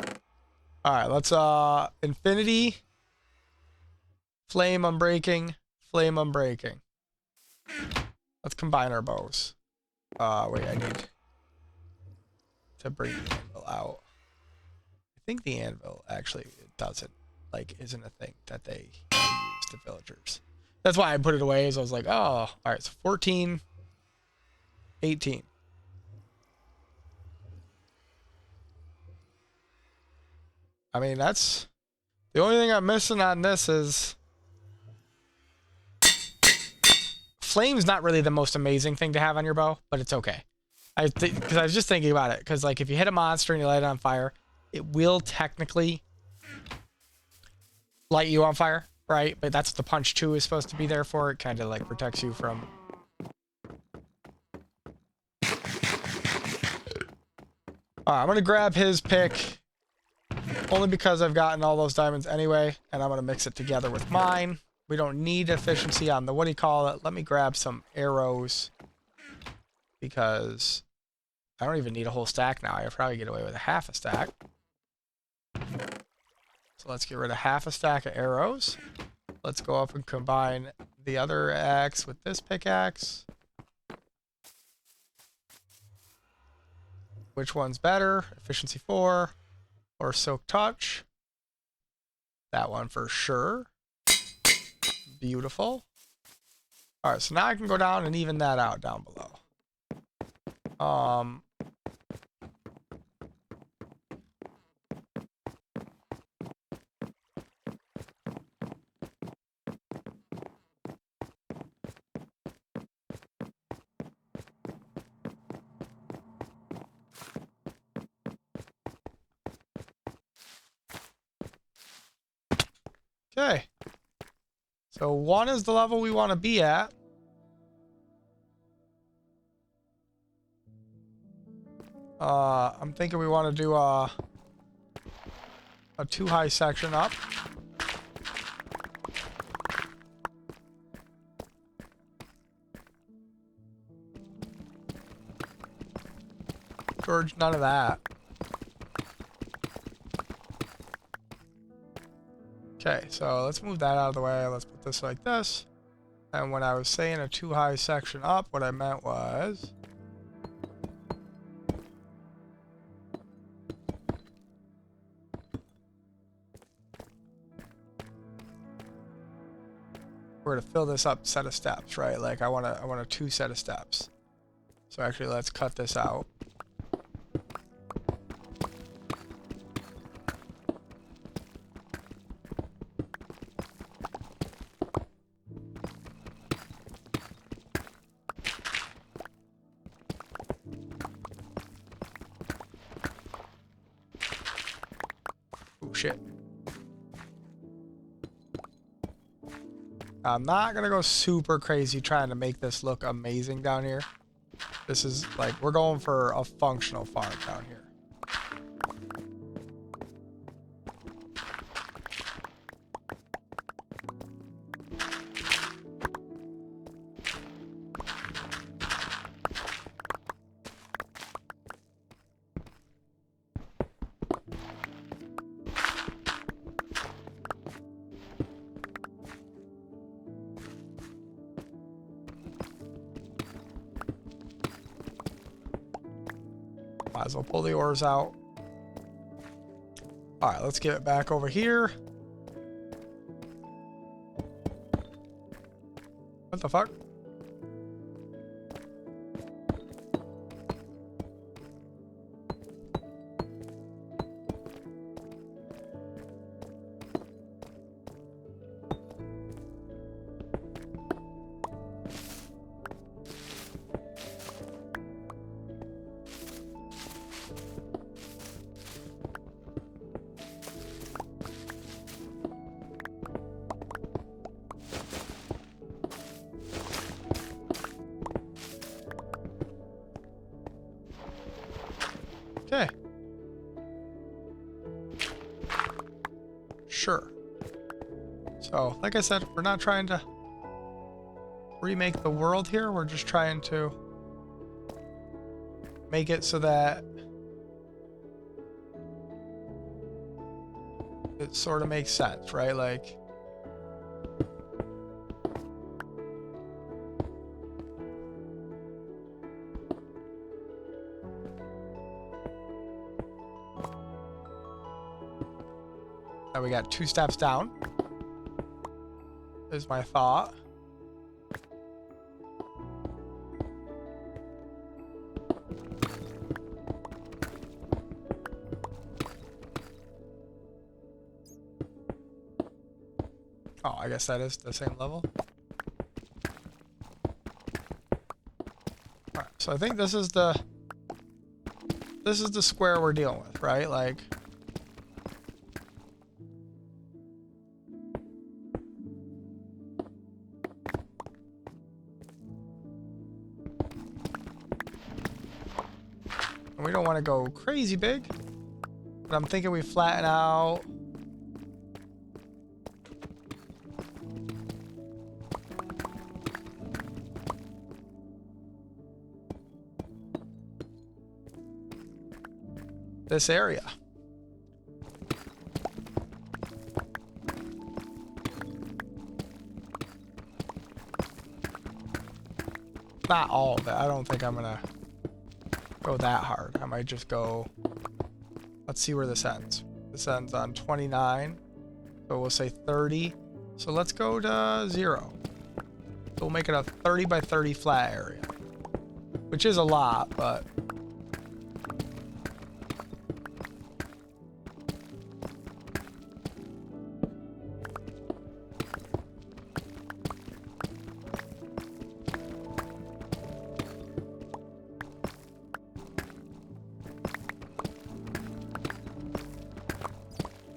Speaker 1: Alright, let's, Infinity. Flame Unbreaking. Flame Unbreaking. Let's combine our bows. Wait, I need to bring the anvil out. I think the anvil actually doesn't, like, isn't a thing that they use to villagers. That's why I put it away, is I was like, oh, alright, so 14, 18. I mean, that's the only thing I'm missing on this is flame's not really the most amazing thing to have on your bow, but it's okay. Because I was just thinking about it, because like if you hit a monster and you light it on fire, it will technically light you on fire, right? But that's what the punch 2 is supposed to be there for. It kind of like protects you from... I'm going to grab his pick, only because I've gotten all those diamonds anyway, and I'm going to mix it together with mine. We don't need efficiency on the, what do you call it? Let me grab some arrows, because I don't even need a whole stack now. I could probably get away with a half a stack. So let's get rid of half a stack of arrows. Let's go up and combine the other axe with this pickaxe. Which one's better? Efficiency 4 or Silk Touch? That one for sure. Beautiful. Alright, so now I can go down and even that out down below. Okay. So 1 is the level we want to be at. I'm thinking we want to do a 2 high section up. George, none of that. Okay, so let's move that out of the way. Let's put this like this. And when I was saying a 2 high section up, what I meant was... we're to fill this up set of steps, right? Like I want a 2 set of steps. So actually let's cut this out. shit. I'm not gonna go super crazy trying to make this look amazing down here. This is like, we're going for a functional farm down here. Might as well pull the ores out. Alright, let's get it back over here. What the fuck? Okay. Sure. So, like I said, we're not trying to remake the world here. We're just trying to make it so that it sort of makes sense, right? Like, now we got 2 steps down, is my thought. Oh, I guess that is the same level. Alright, so I think this is the square we're dealing with, right? Like, and we don't want to go crazy big, but I'm thinking we flatten out. This area. Not all of it. I don't think I'm gonna go that hard. I might just go, let's see where this ends. This ends on 29, so we'll say 30. So let's go to 0. So we'll make it a 30 by 30 flat area, which is a lot, but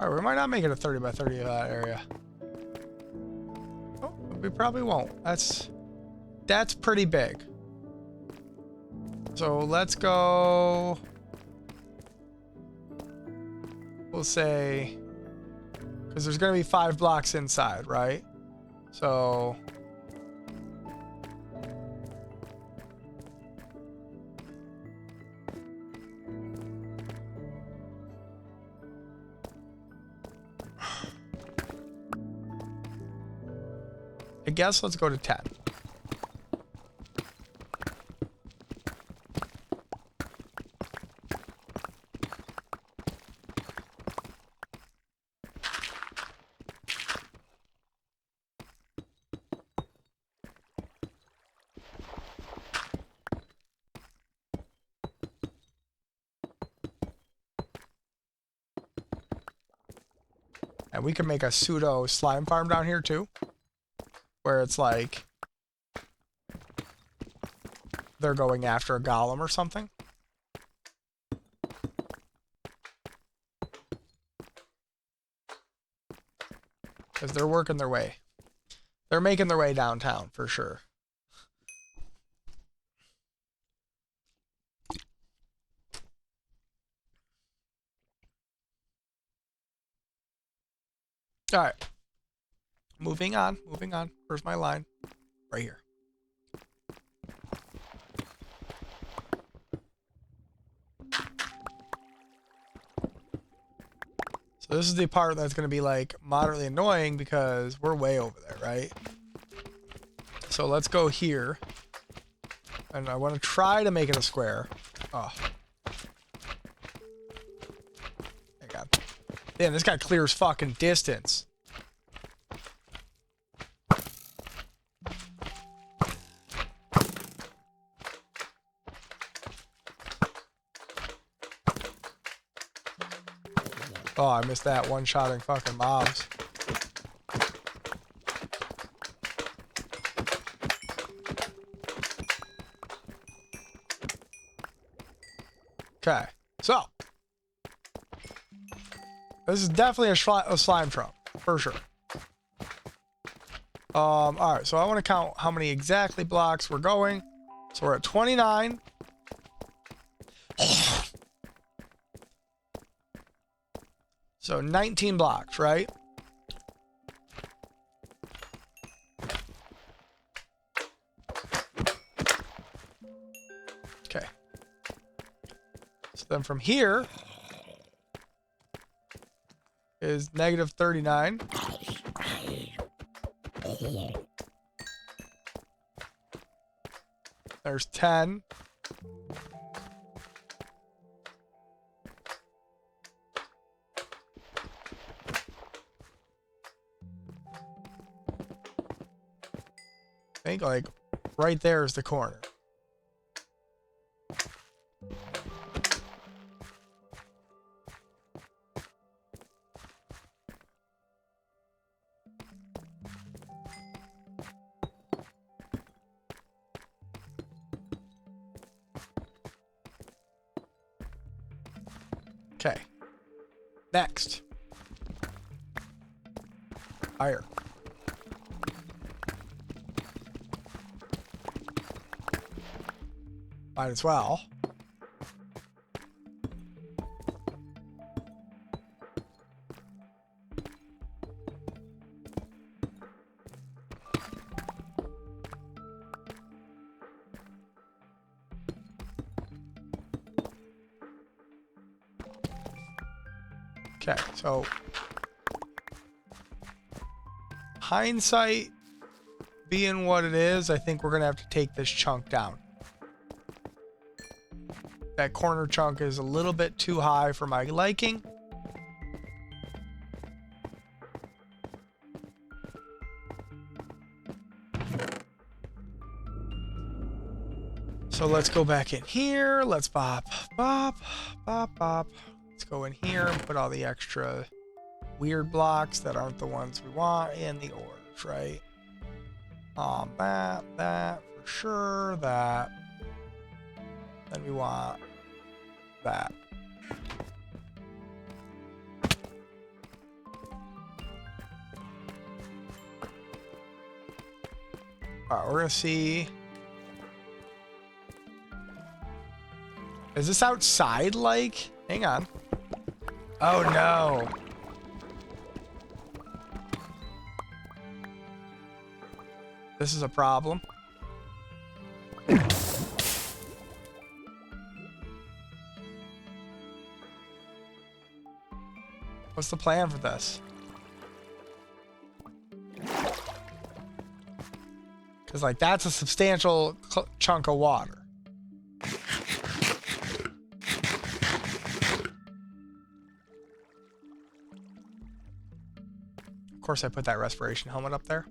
Speaker 1: alright, we might not make it a 30 by 30 area. Oh, we probably won't. That's pretty big. So let's go. We'll say, because there's going to be 5 blocks inside, right? So I guess let's go to 10. And we can make a pseudo slime farm down here too, where it's like they're going after a golem or something. Because they're working their way. They're making their way downtown for sure. All right. Moving on. Moving on. Where's my line? Right here. So this is the part that's going to be like moderately annoying because we're way over there, right? So let's go here. And I want to try to make it a square. Oh. Hang on. Damn, this guy clears fucking distance. Oh, I missed that one-shotting fucking mobs. Okay, so this is definitely a slime trunk for sure. All right, so I want to count how many exactly blocks we're going. So we're at 29. So 19 blocks, right? Okay. So then from here is negative 39. There's 10. I think like right there is the corner. Okay. Next. Iron. Might as well. Okay, so hindsight being what it is, I think we're gonna have to take this chunk down. That corner chunk is a little bit too high for my liking. So let's go back in here. Let's bop, bop, bop, bop. Let's go in here and put all the extra weird blocks that aren't the ones we want in the ores, right? That for sure, that. Then we want that. All right, we're gonna see. Is this outside like? Hang on. Oh no. This is a problem. What's the plan for this? Because like that's a substantial chunk of water. Of course I put that respiration helmet up there.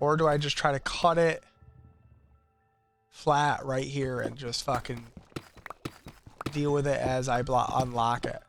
Speaker 1: Or do I just try to cut it flat right here and just fucking deal with it as I unlock it?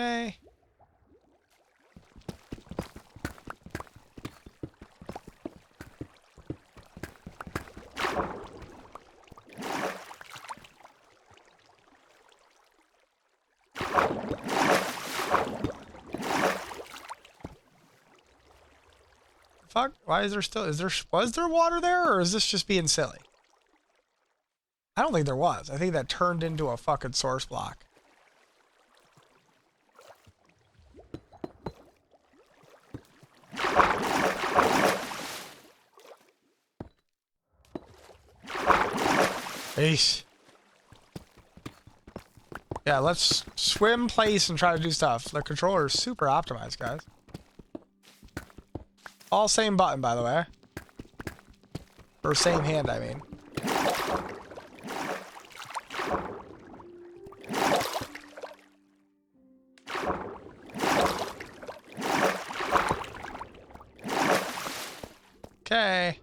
Speaker 1: Okay. Fuck, why is there still, was there water there, or is this just being silly? I don't think there was. I think that turned into a fucking source block. Ace. Yeah, let's swim, place, and try to do stuff. The controller is super optimized, guys. All same button, by the way. Or same hand, I mean. Okay.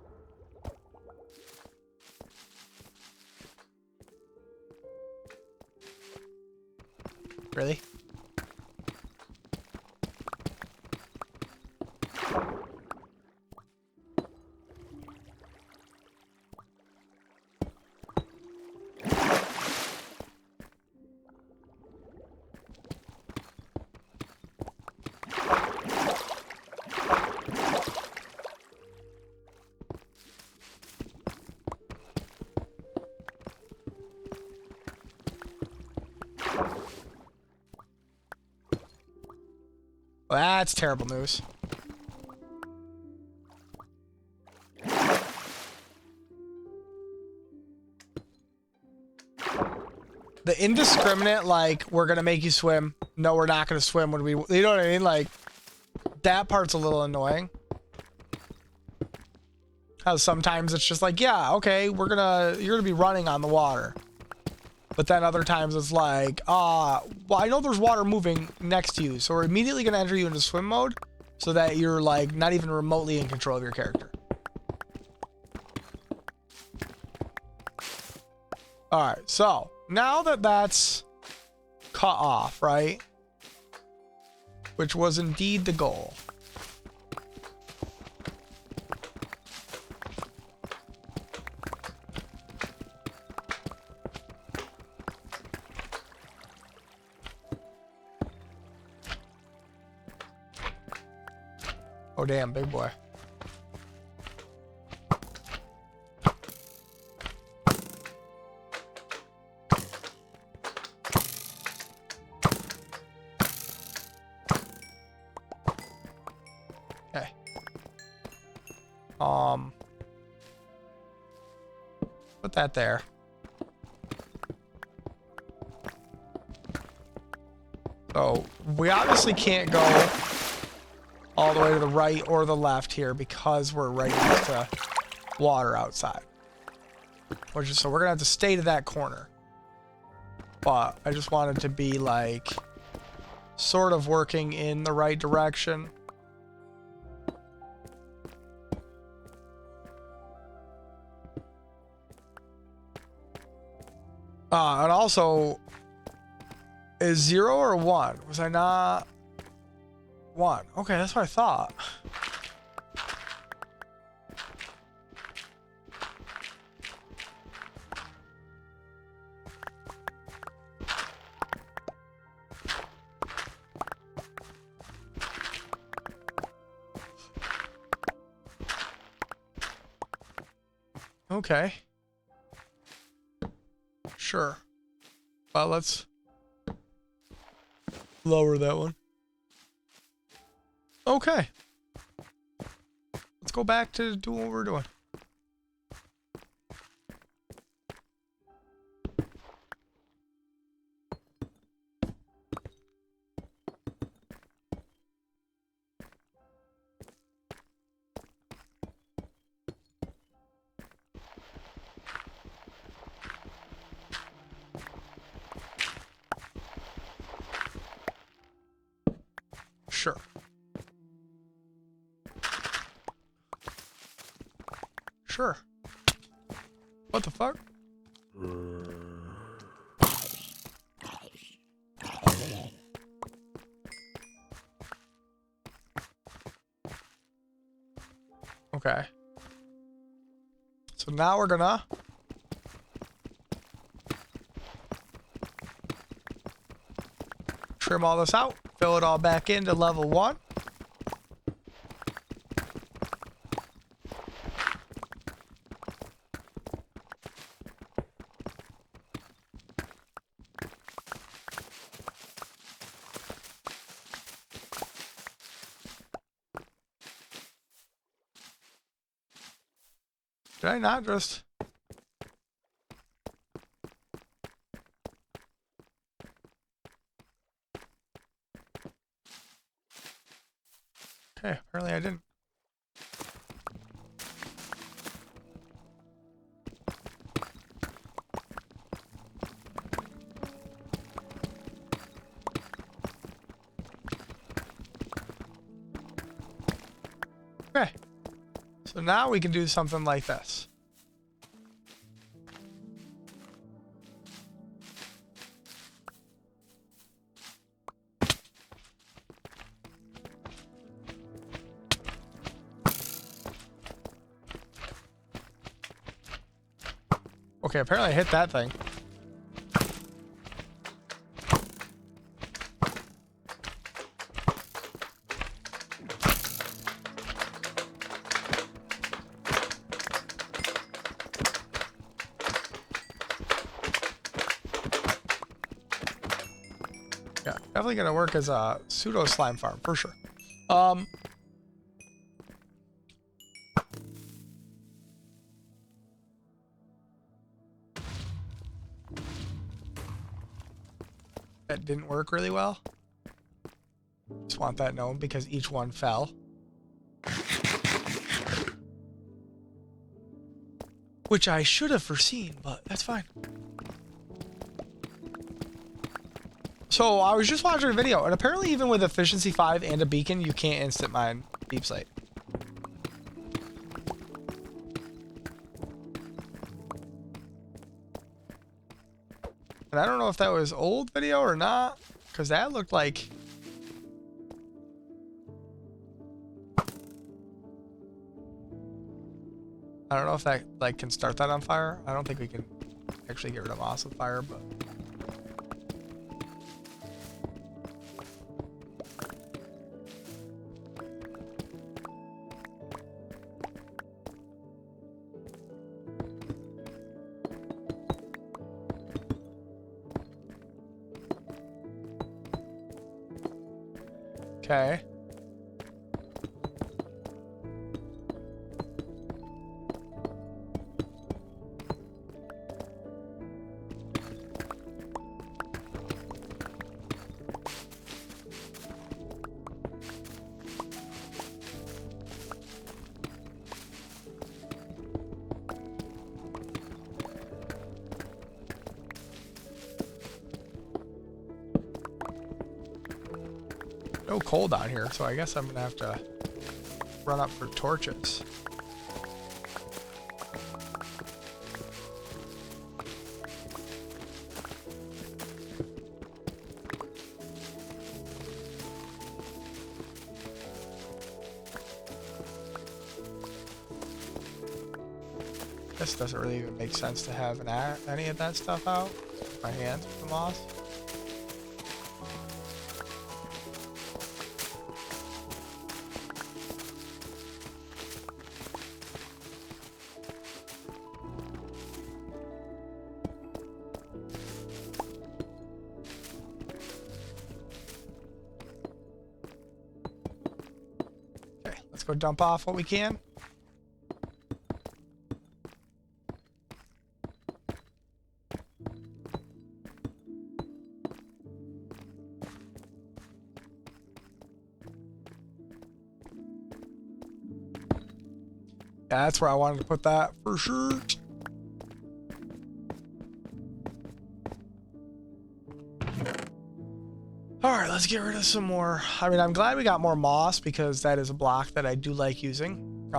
Speaker 1: Really? Well, that's terrible news. The indiscriminate, like, we're gonna make you swim. No, we're not gonna swim when we, you know what I mean? Like, that part's a little annoying. How sometimes it's just like, yeah, okay, you're gonna be running on the water. But then other times it's like, well, I know there's water moving next to you, so we're immediately gonna enter you into swim mode so that you're like not even remotely in control of your character. Alright, so now that that's cut off, right? Which was indeed the goal. Oh, damn, big boy. Okay. Put that there. So, we obviously can't go all the way to the right or the left here because we're right next to water outside. So we're gonna have to stay to that corner. But I just wanted to be like sort of working in the right direction. And also, is 0 or 1? Was I not 1? Okay, that's what I thought. Okay. Sure. Well, let's lower that one. Okay. Let's go back to doing what we're doing. Sure. Sure. What the fuck? Okay. So now we're gonna trim all this out, fill it all back into level 1. Did I not just... Okay, apparently I didn't. Okay. So now we can do something like this. Okay, apparently I hit that thing. Yeah, definitely gonna work as a pseudo slime farm for sure. That didn't work really well. Just want that known because each one fell. Which I should have foreseen, but that's fine. So I was just watching a video, and apparently even with efficiency 5 and a beacon, you can't instant mine deep slate. And I don't know if that was old video or not, because that looked like... I don't know if that like can start that on fire. I don't think we can actually get rid of moss with fire, but... Okay. No coal down here, so I guess I'm gonna have to run up for torches. This doesn't really even make sense to have any of that stuff out. My hands with the moss. Let's go dump off what we can. Yeah, that's where I wanted to put that for sure. Alright, let's get rid of some more. I mean, I'm glad we got more moss because that is a block that I do like using.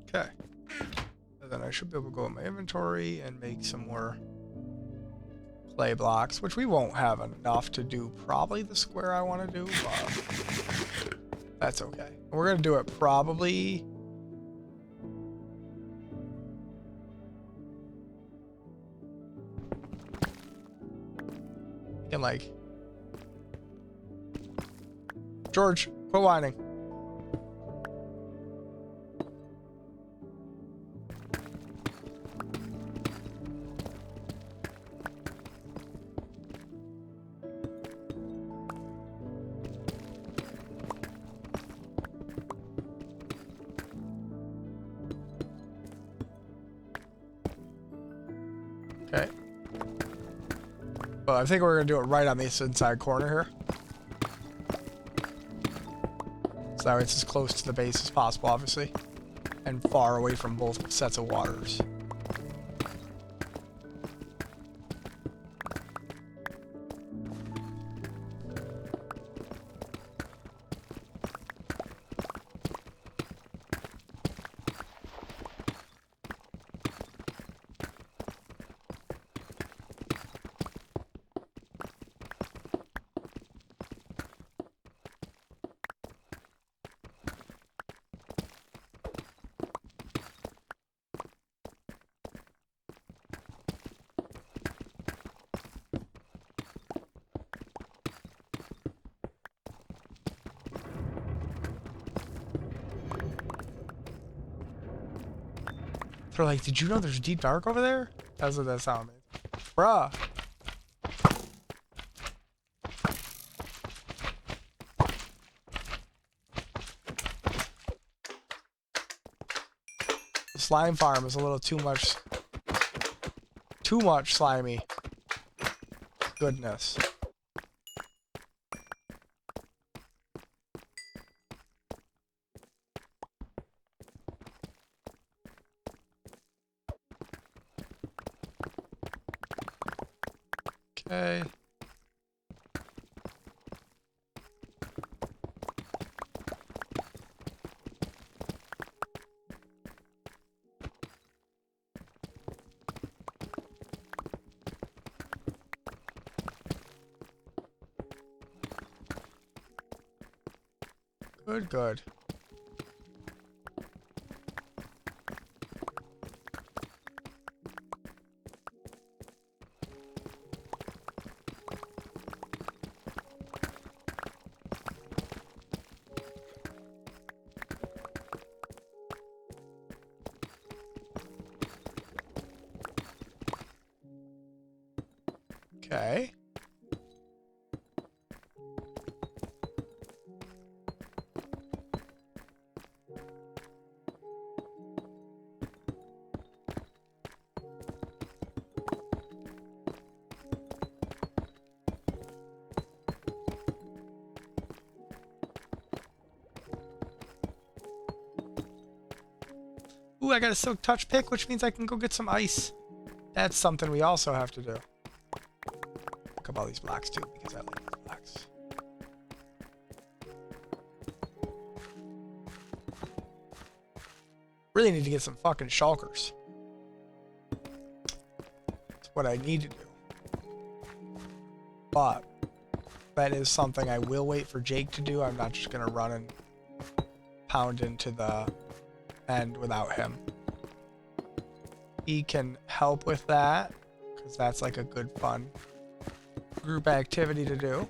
Speaker 1: Okay. And then I should be able to go in my inventory and make some more clay blocks, which we won't have enough to do probably the square I want to do, but that's okay. We're going to do it probably... in like... George, quit whining. Okay. Well, I think we're going to do it right on this inside corner here. So that way it's as close to the base as possible, obviously. And far away from both sets of waters. They're like, did you know there's deep dark over there? That's what that sound made. Bruh. The slime farm is a little too much slimy. Goodness. Okay. Good, good. Okay. Ooh, I got a silk touch pick, which means I can go get some ice. That's something we also have to do. Pick up all these blocks too, because I like these blocks. Really need to get some fucking shulkers. That's what I need to do. But that is something I will wait for Jake to do. I'm not just gonna run and pound into the end without him. He can help with that, because that's like a good fun group activity to do.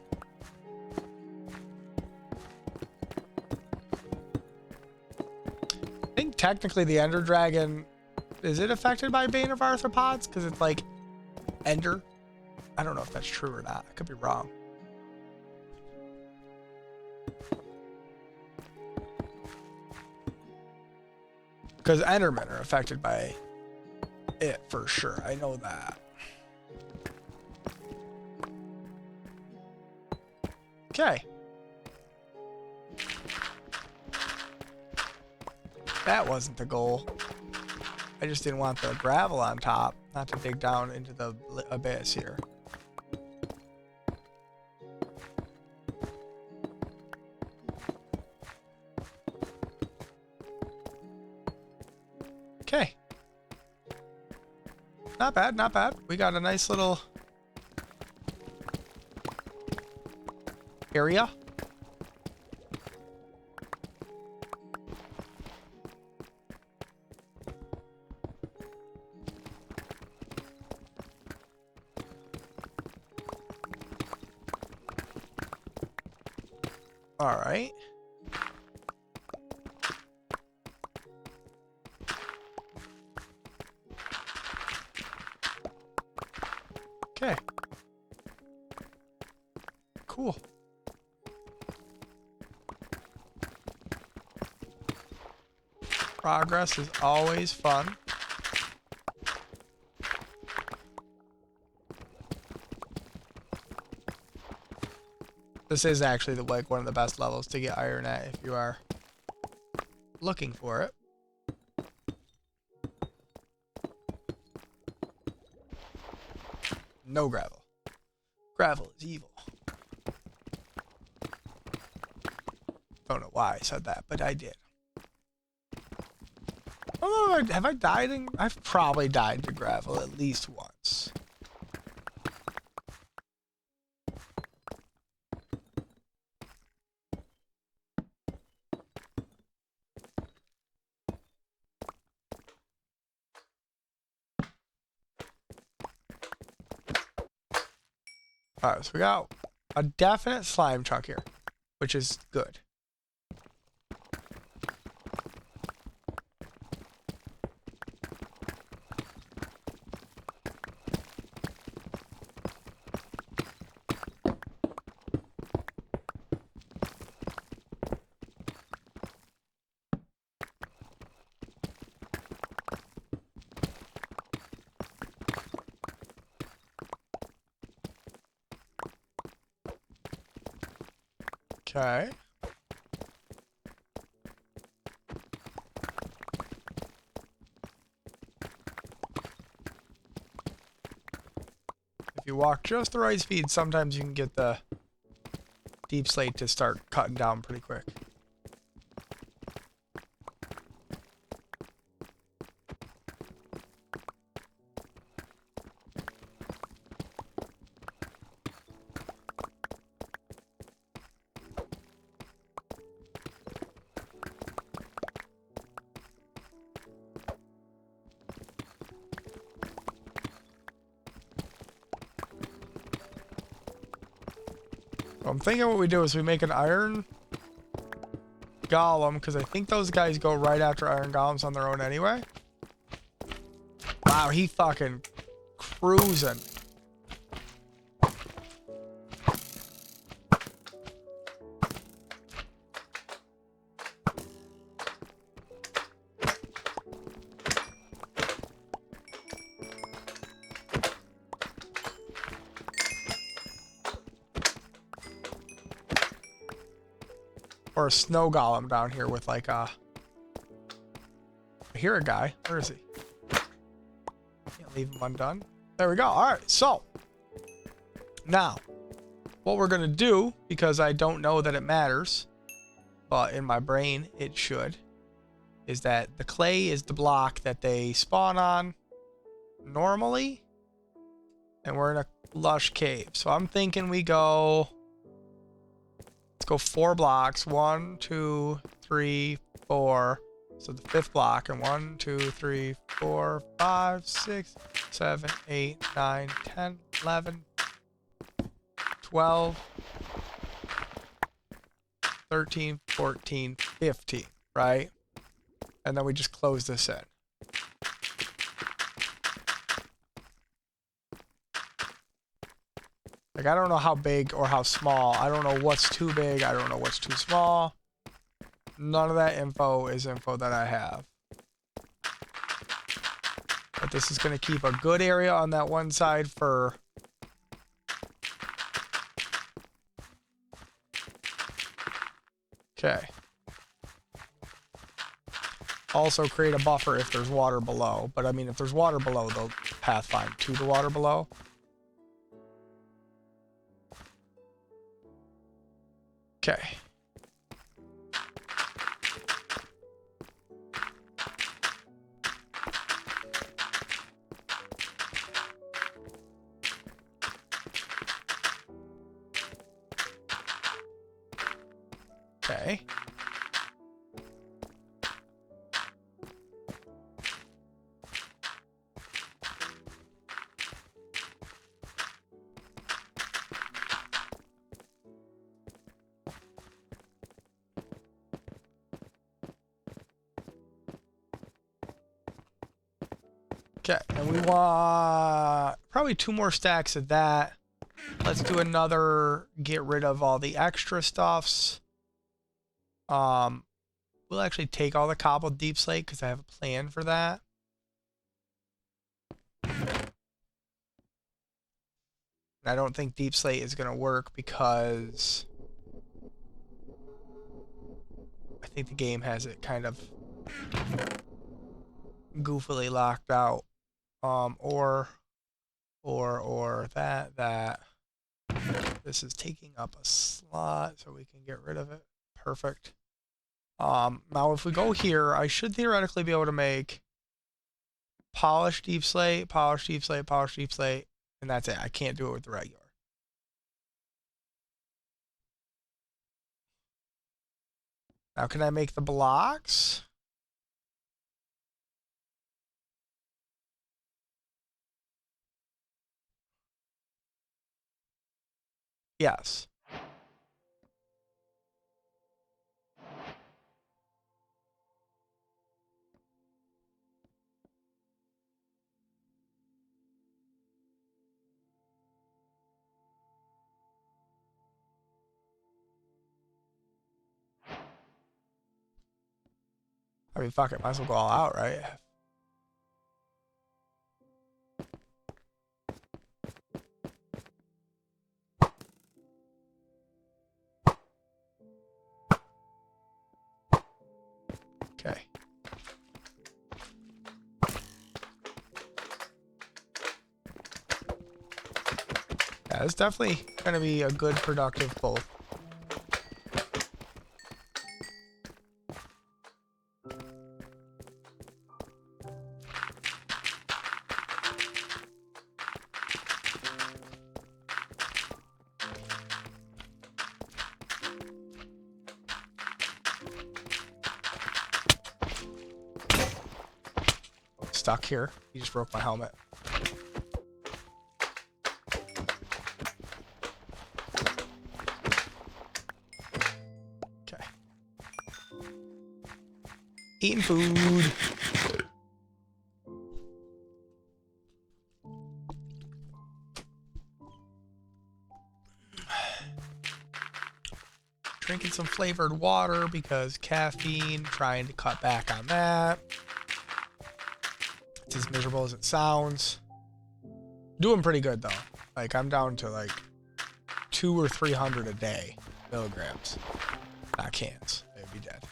Speaker 1: I think technically the Ender Dragon, is it affected by Bane of Arthropods? Because it's like Ender. I don't know if that's true or not. I could be wrong. Because Endermen are affected by it for sure. I know that. Okay. That wasn't the goal. I just didn't want the gravel on top, not to dig down into the abyss here. Not bad, not bad. We got a nice little area. All right. Okay. Cool. Progress is always fun. This is actually like one of the best levels to get iron at if you are looking for it. No gravel. Gravel is evil. Don't know why I said that, but I did. Oh, have I died in... I've probably died to gravel at least once. Alright, so we got a definite slime chunk here, which is good. Okay. If you walk just the right speed, sometimes you can get the deep slate to start cutting down pretty quick. I'm thinking what we do is we make an iron golem, because I think those guys go right after iron golems on their own anyway. Wow, he fucking cruising. Or a snow golem down here with like a... I hear a guy. Where is he? Can't leave him undone. There we go. Alright, so. Now, what we're going to do, because I don't know that it matters, but in my brain it should, is that the clay is the block that they spawn on normally. And we're in a lush cave. So I'm thinking we go... Let's go 4 blocks. 1, 2, 3, 4. So the 5th block. And 1, 2, 3, 4, 5, 6, 7, 8, 9, 10, 11, 12, 13, 14, 15. Right? And then we just close this in. Like, I don't know how big or how small. I don't know what's too big. I don't know what's too small. None of that info is info that I have. But this is going to keep a good area on that one side for... Okay. Also create a buffer if there's water below. But I mean, if there's water below, they'll pathfind to the water below. Okay. Okay. Okay, and we want probably 2 more stacks of that. Let's do another, get rid of all the extra stuffs. We'll actually take all the cobbled deep slate because I have a plan for that. I don't think deep slate is going to work because I think the game has it kind of goofily locked out. Or that. This is taking up a slot, so we can get rid of it. Perfect. Now if we go here, I should theoretically be able to make polished deep slate, polished deep slate, polished deep slate, and that's it. I can't do it with the regular. Now can I make the blocks? Yes. I mean, fuck it. Might as well go all out, right? Okay. Yeah, it's definitely going to be a good productive pull. Stuck here. He just broke my helmet. Okay. Eating food. Drinking some flavored water because caffeine, trying to cut back on that. It's as miserable as it sounds. Doing pretty good though. Like I'm down to like 200 or 300 a day milligrams. Not cans. They'd be dead.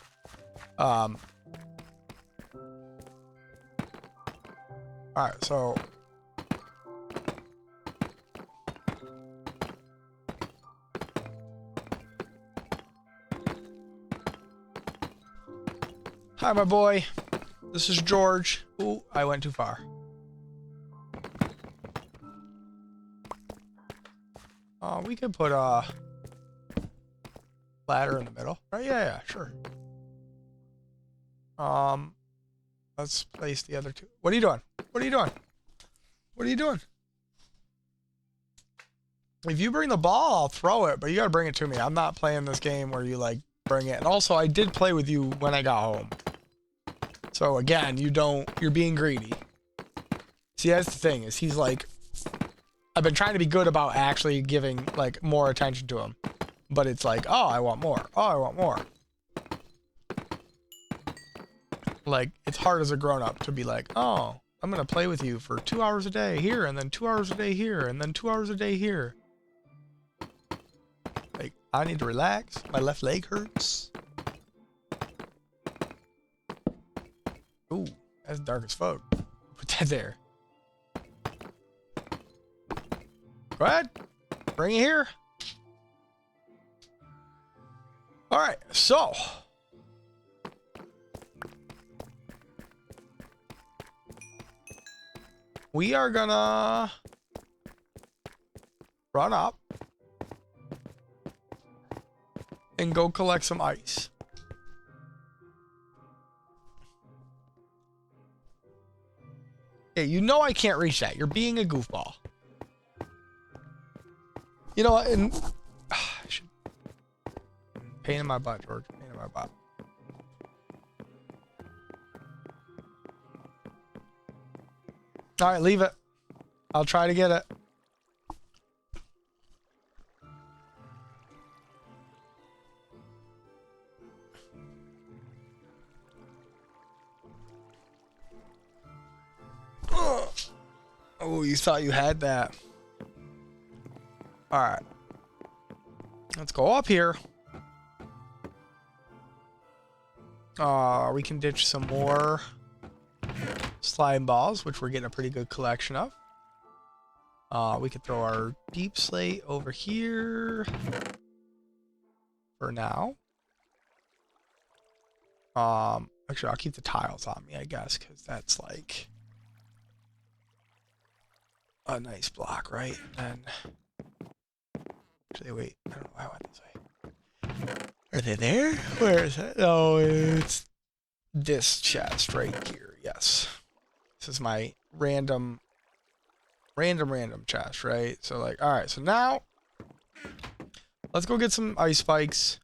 Speaker 1: Alright, so hi my boy. This is George. Ooh, I went too far. We could put a ladder in the middle. Right? Yeah, sure. Let's place the other two. What are you doing? What are you doing? What are you doing? If you bring the ball, I'll throw it, but you gotta bring it to me. I'm not playing this game where you like bring it. And also, I did play with you when I got home. So again, you're being greedy. See, that's the thing, is he's like, I've been trying to be good about actually giving like more attention to him. But it's like, oh, I want more. Oh, I want more. Like, it's hard as a grown-up to be like, oh, I'm gonna play with you for 2 hours a day here, and then 2 hours a day here, and then 2 hours a day here. Like, I need to relax. My left leg hurts. Ooh, that's dark as fuck. Put that there. Go ahead. Bring it here. Alright, so. We are gonna run up. and go collect some ice. Hey, you know I can't reach that. You're being a goofball. You know what? And pain in my butt, George. Pain in my butt. All right, leave it. I'll try to get it. Oh, you thought you had that. All right. Let's go up here. We can ditch some more slime balls, which we're getting a pretty good collection of. We could throw our deep slate over here for now. Actually, I'll keep the tiles on me, I guess, because that's like a nice block, right? And actually, wait, I don't know why I went this way. Are they there? Where is it? Oh, it's this chest right here. Yes, this is my random chest, right? So like, all right, so now let's go get some ice spikes.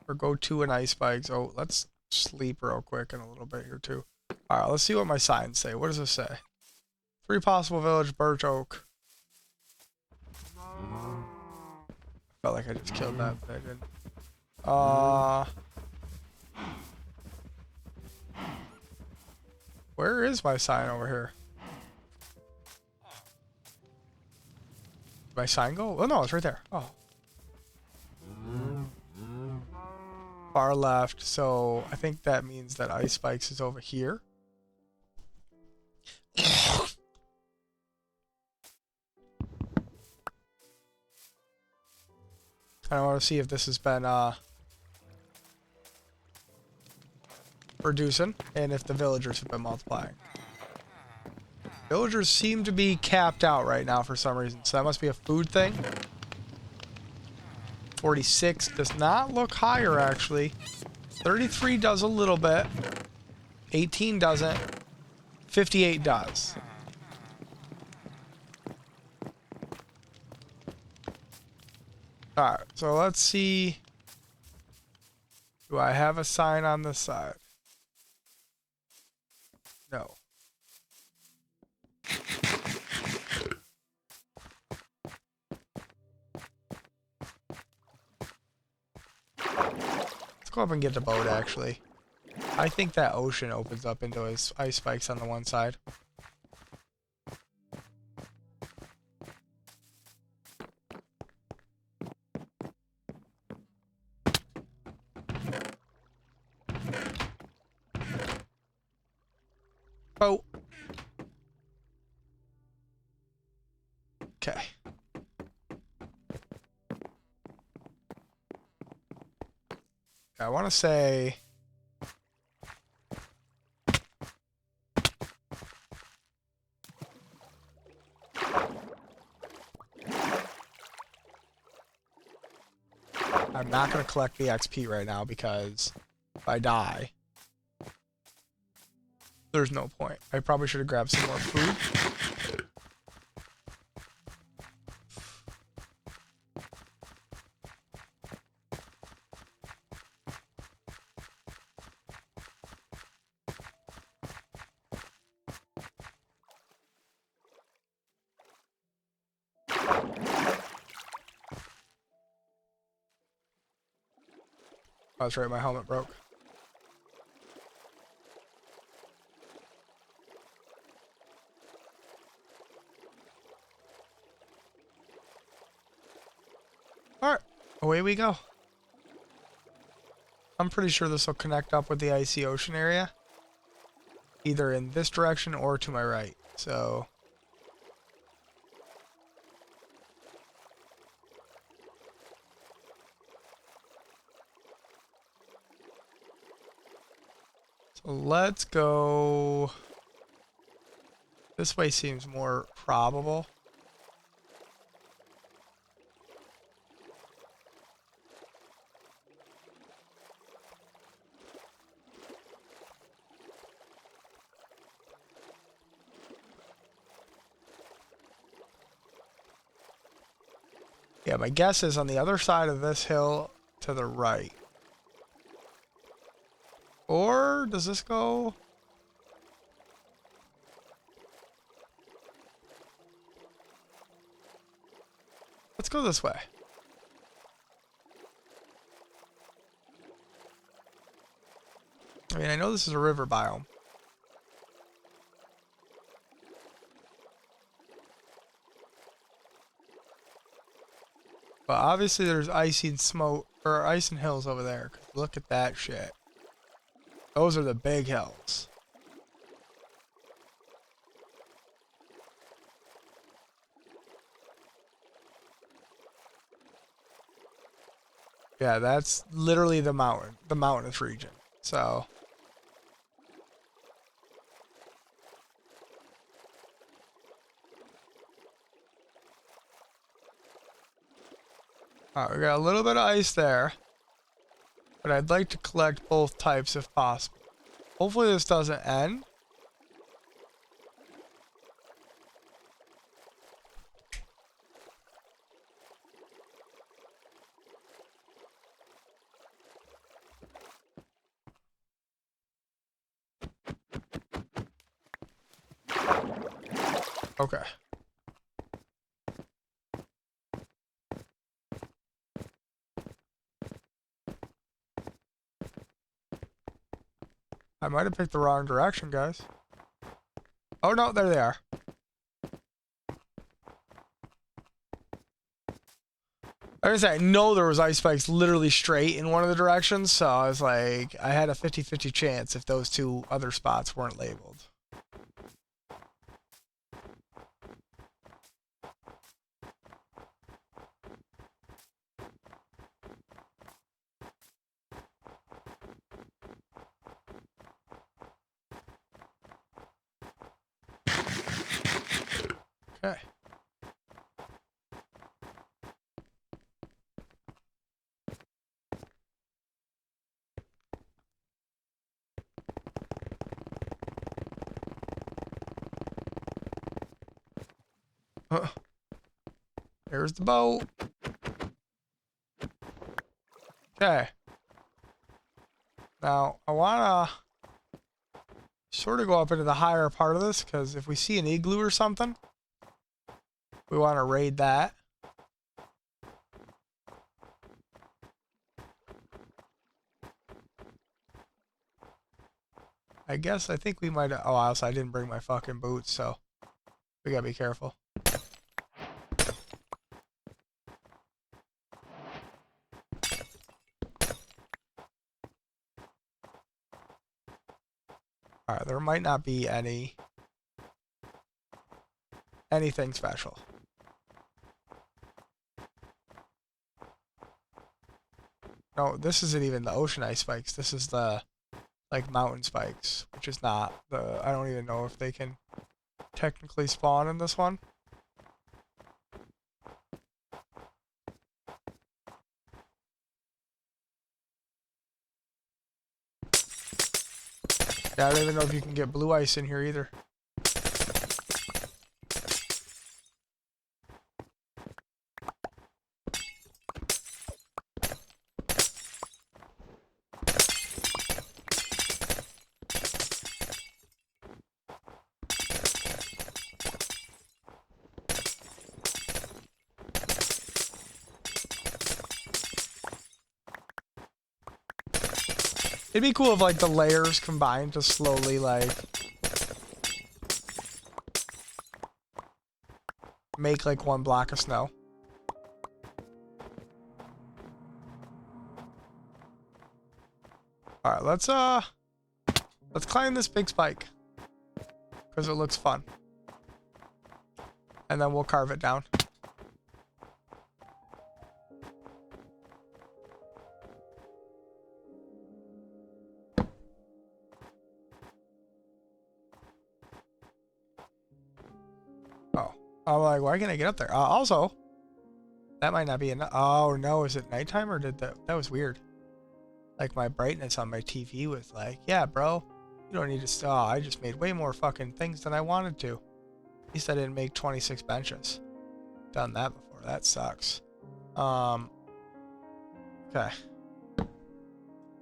Speaker 1: Or go to an ice spike. So let's sleep real quick in a little bit here too. All right, let's see what my signs say. What does it say? 3 possible village, birch oak. Felt like I just killed that, but I didn't. Where is my sign over here? Did my sign go? Oh no, it's right there. Oh. Far left, so I think that means that ice spikes is over here. I want to see if this has been reducing and if the villagers have been multiplying. Villagers seem to be capped out right now for some reason, so that must be a food thing. 46 does not look higher actually. 33 does a little bit. 18 doesn't. 58 does. Alright, so let's see. Do I have a sign on this side? No. Let's go up and get the boat actually. I think that ocean opens up into his ice spikes on the one side. Boat. Okay. I want to say I'm not going to collect the XP right now because if I die, there's no point. I probably should have grabbed some more food. Oh, that's right, my helmet broke. Alright, away we go. I'm pretty sure this will connect up with the icy ocean area. Either in this direction or to my right. So let's go. This way seems more probable. Yeah, my guess is on the other side of this hill to the right. Or does this go? Let's go this way. I mean, I know this is a river biome. But obviously there's ice and smoke, or ice and hills over there. 'Cause look at that shit. Those are the big hills. Yeah, that's literally the mountainous region. So, alright, we got a little bit of ice there, but I'd like to collect both types if possible. Hopefully this doesn't end. Okay. I might have picked the wrong direction, guys. Oh no, there they are. I was gonna say, I know there was ice spikes literally straight in one of the directions, so I was like, I had a 50-50 chance if those two other spots weren't labeled. Okay. There's the boat. Okay. Now, I wanna sort of go up into the higher part of this, because if we see an igloo or something, we want to raid that. I think we might have... Oh, also, I didn't bring my fucking boots, so we gotta be careful. Alright, there might not be anything special. No, this isn't even the ocean ice spikes. This is the, like, mountain spikes, which is not the... I don't even know if they can technically spawn in this one. Yeah, I don't even know if you can get blue ice in here either. It'd be cool if, like, the layers combined to slowly, like, make, like, one block of snow. Alright, let's climb this big spike. Because it looks fun. And then we'll carve it down. Oh. I'm like, why can't I get up there? Also, that might not be enough. Oh, no. Is it nighttime or did that... That was weird. Like, my brightness on my TV was like, yeah, bro. You don't need to... Oh, I just made way more fucking things than I wanted to. At least I didn't make 26 benches. Done that before. That sucks. Okay.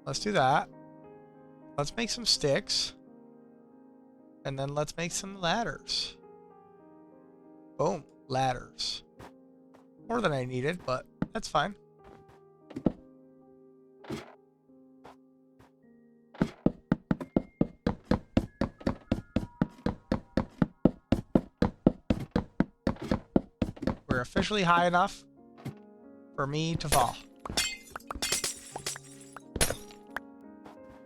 Speaker 1: Let's do that. Let's make some sticks. And then let's make some ladders. Boom. Ladders. More than I needed, but that's fine. We're officially high enough for me to fall.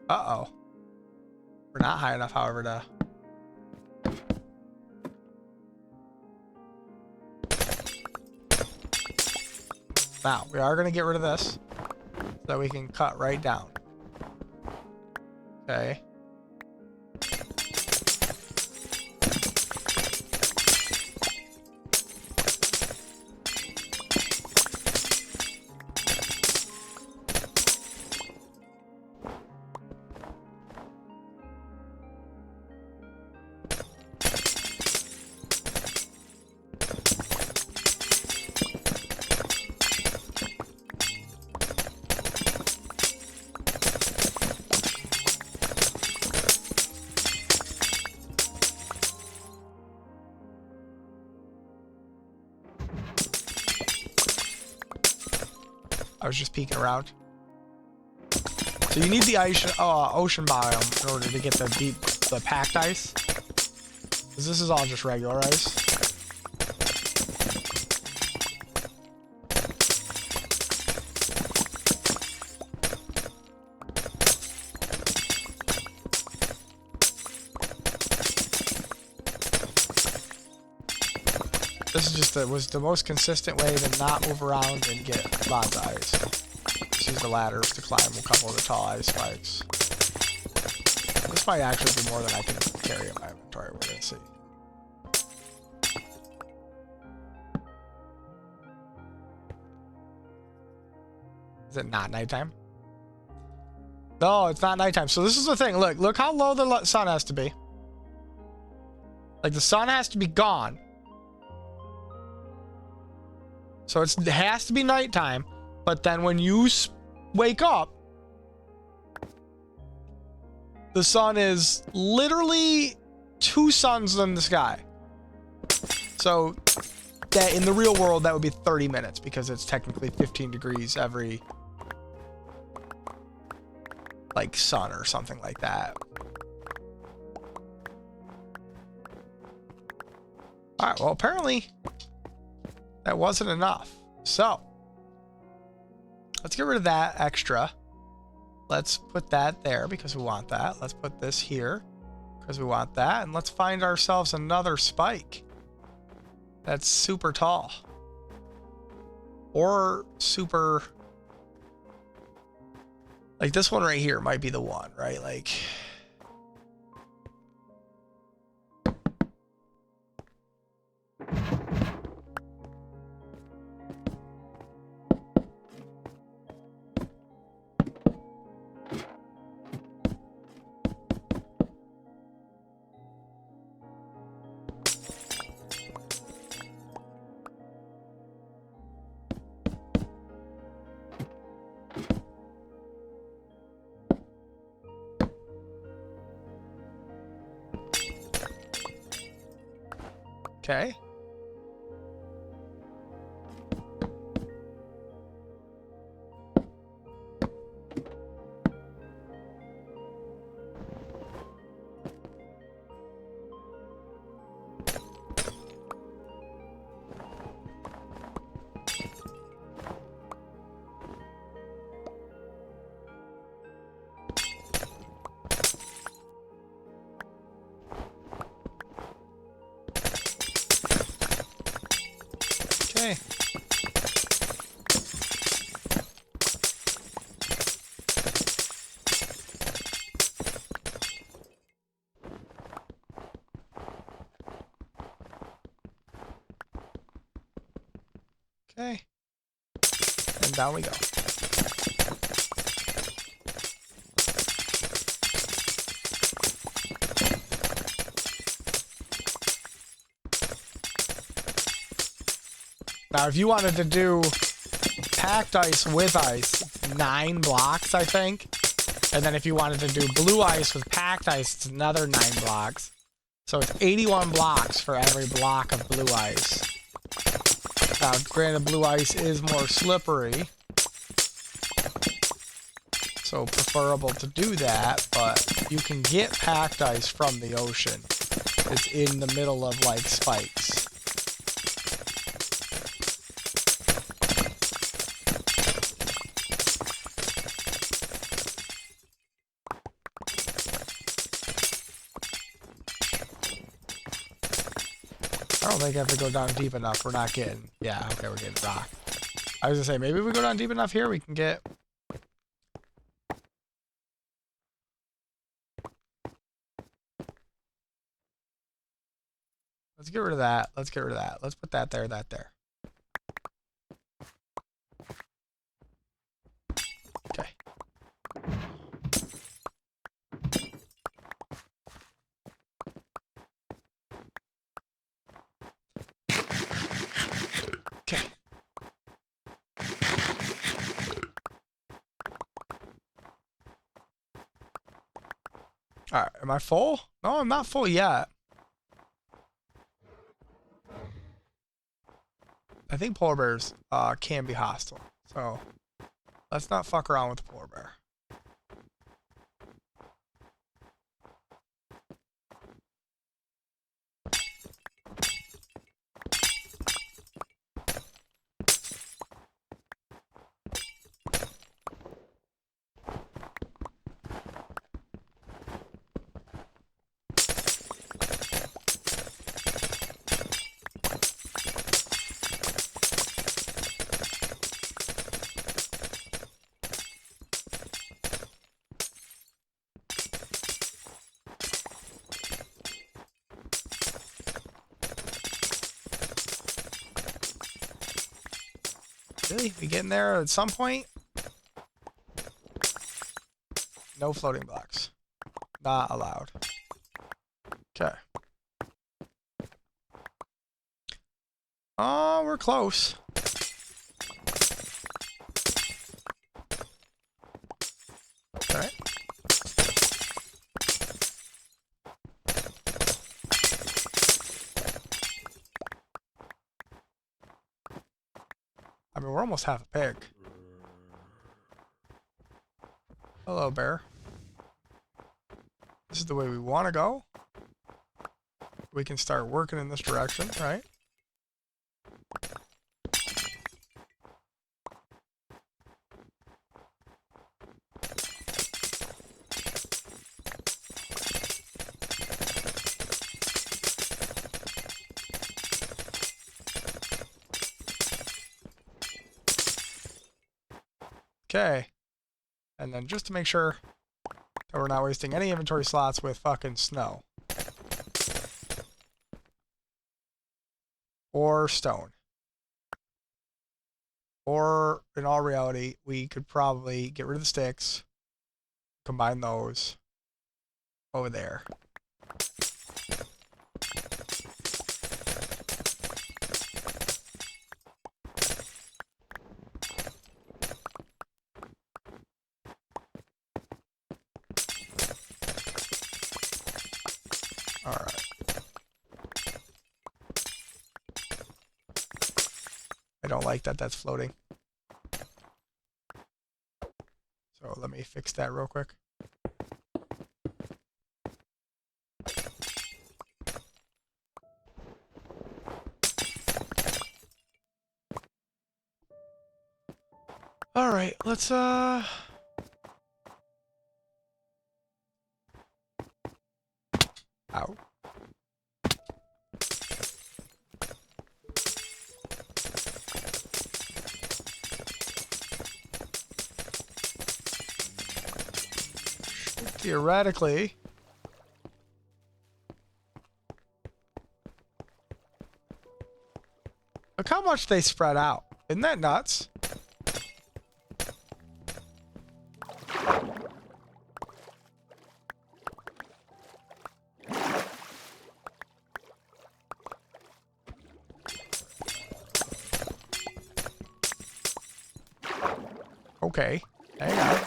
Speaker 1: Uh-oh. We're not high enough, however, to... Now, we are going to get rid of this so that we can cut right down. Okay. I was just peeking around. So you need the ocean biome in order to get the packed ice. Because this is all just regular ice. This is just was the most consistent way to not move around and get lots of ice. Just use the ladders to climb a couple of the tall ice spikes. This might actually be more than I can carry in my inventory. We're gonna see. Is it not nighttime? No, it's not nighttime. So this is the thing. Look how low the sun has to be. Like the sun has to be gone. So it has to be nighttime, but then when you wake up, the sun is literally 2 suns in the sky. So that in the real world, that would be 30 minutes because it's technically 15 degrees every like sun or something like that. All right, well, apparently that wasn't enough. So let's get rid of that extra. Let's put that there because we want that. Let's put this here because we want that. And let's find ourselves another spike that's super tall. Or super... Like this one right here might be the one, right? Like... Okay. Okay. Okay. And down we go. Now, if you wanted to do packed ice with ice, it's 9 blocks, I think. And then if you wanted to do blue ice with packed ice, it's another 9 blocks. So it's 81 blocks for every block of blue ice. Now, granted, blue ice is more slippery, so preferable to do that, but you can get packed ice from the ocean. It's in the middle of, like, spikes. I don't think I have to go down deep enough. We're not getting... Yeah, okay, we're getting rock. I was gonna say, maybe if we go down deep enough here, we can get... Let's get rid of that. Let's get rid of that. Let's put that there, that there. Okay. Okay. Alright, am I full? No, I'm not full yet. I think polar bears can be hostile, so let's not fuck around with the polar bear. Really? We getting there at some point? No floating blocks. Not allowed. Okay. Oh, we're close. Okay. I mean, we're almost half a pig. Hello, bear. This is the way we want to go. We can start working in this direction, right? Okay. And then just to make sure that we're not wasting any inventory slots with fucking snow. Or stone. Or, in all reality, we could probably get rid of the sticks, combine those over there. Alright. I don't like that that's floating. So let me fix that real quick. Alright, let's Ow. Theoretically. Look how much they spread out. Isn't that nuts? Okay. Hang on.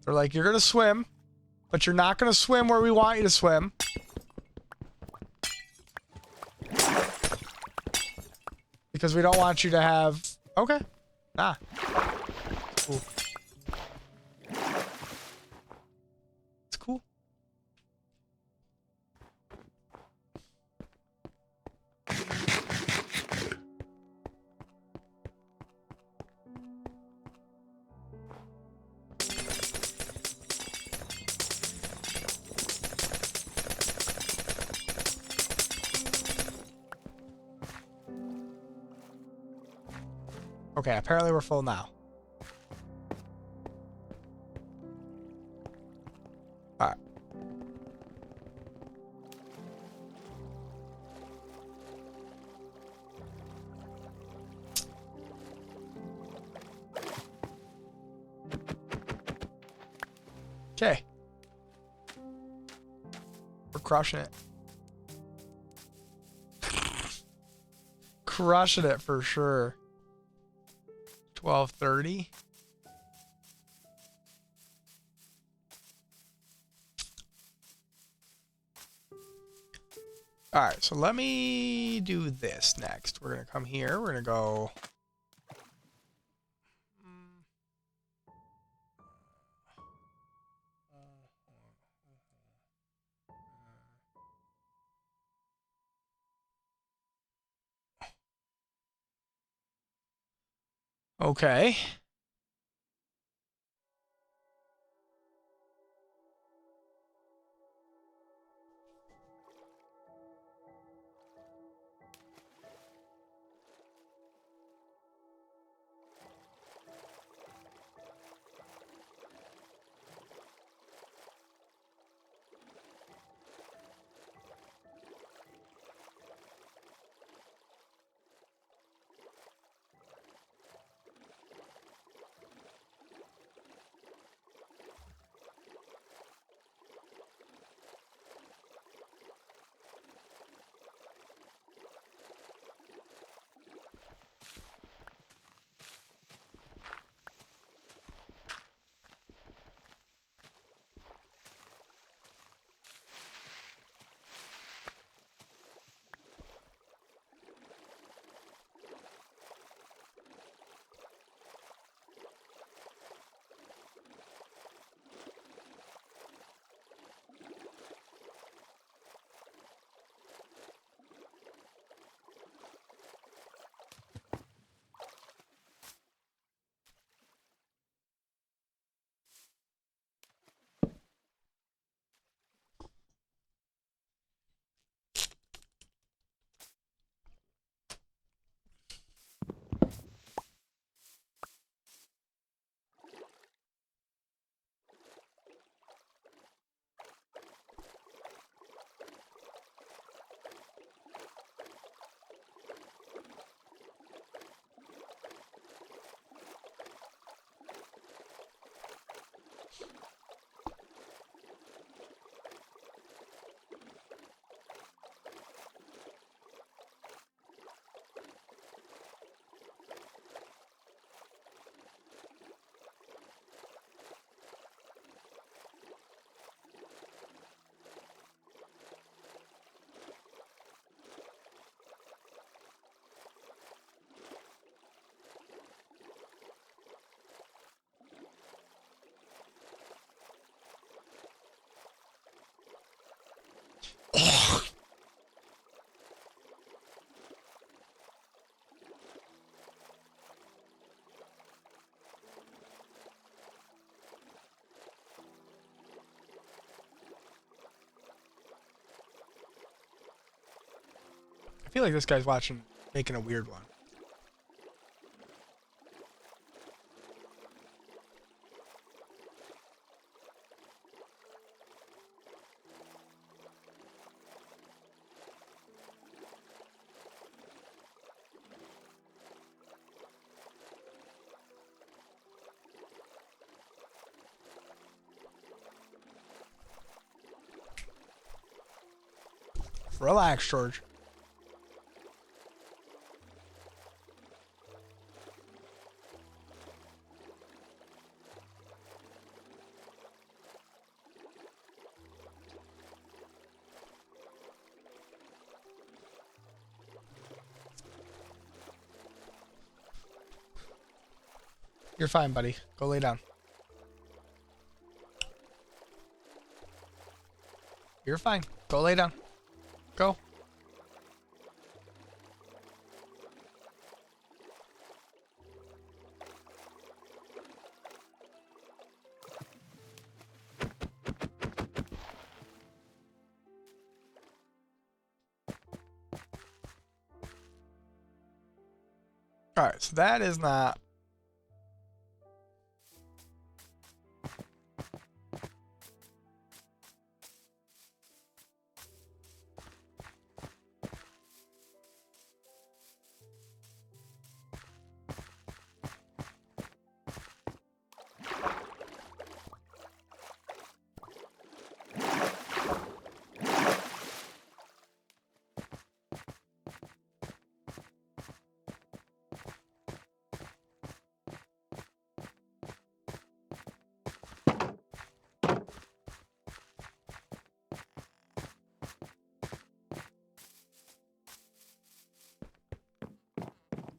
Speaker 1: They're like, you're gonna swim, but you're not gonna swim where we want you to swim. Because we don't want you to have... Okay. Nah. Cool. It's cool. Okay, apparently we're full now. Alright. Okay. We're crushing it. Crushing it for sure. 12:30. All right, so let me do this next. We're gonna come here. We're gonna go. Okay. I feel like this guy's making a weird one. Relax, George. You're fine, buddy. Go lay down. You're fine. Go lay down. Go. Alright, so that is not...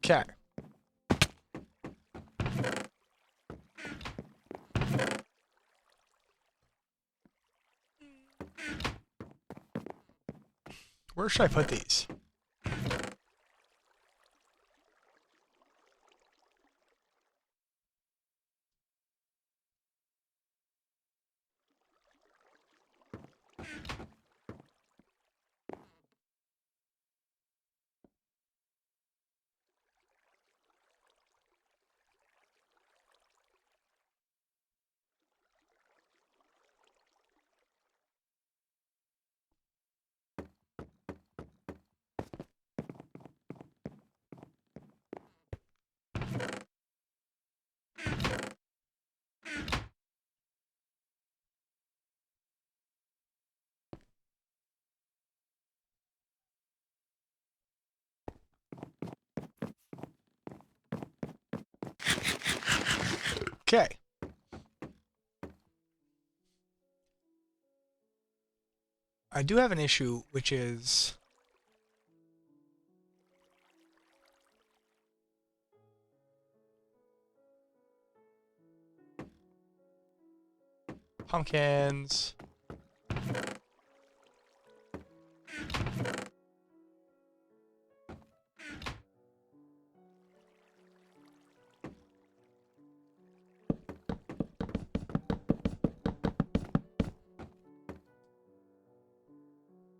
Speaker 1: Okay. Where should I put these? Okay. I do have an issue, which is... pumpkins.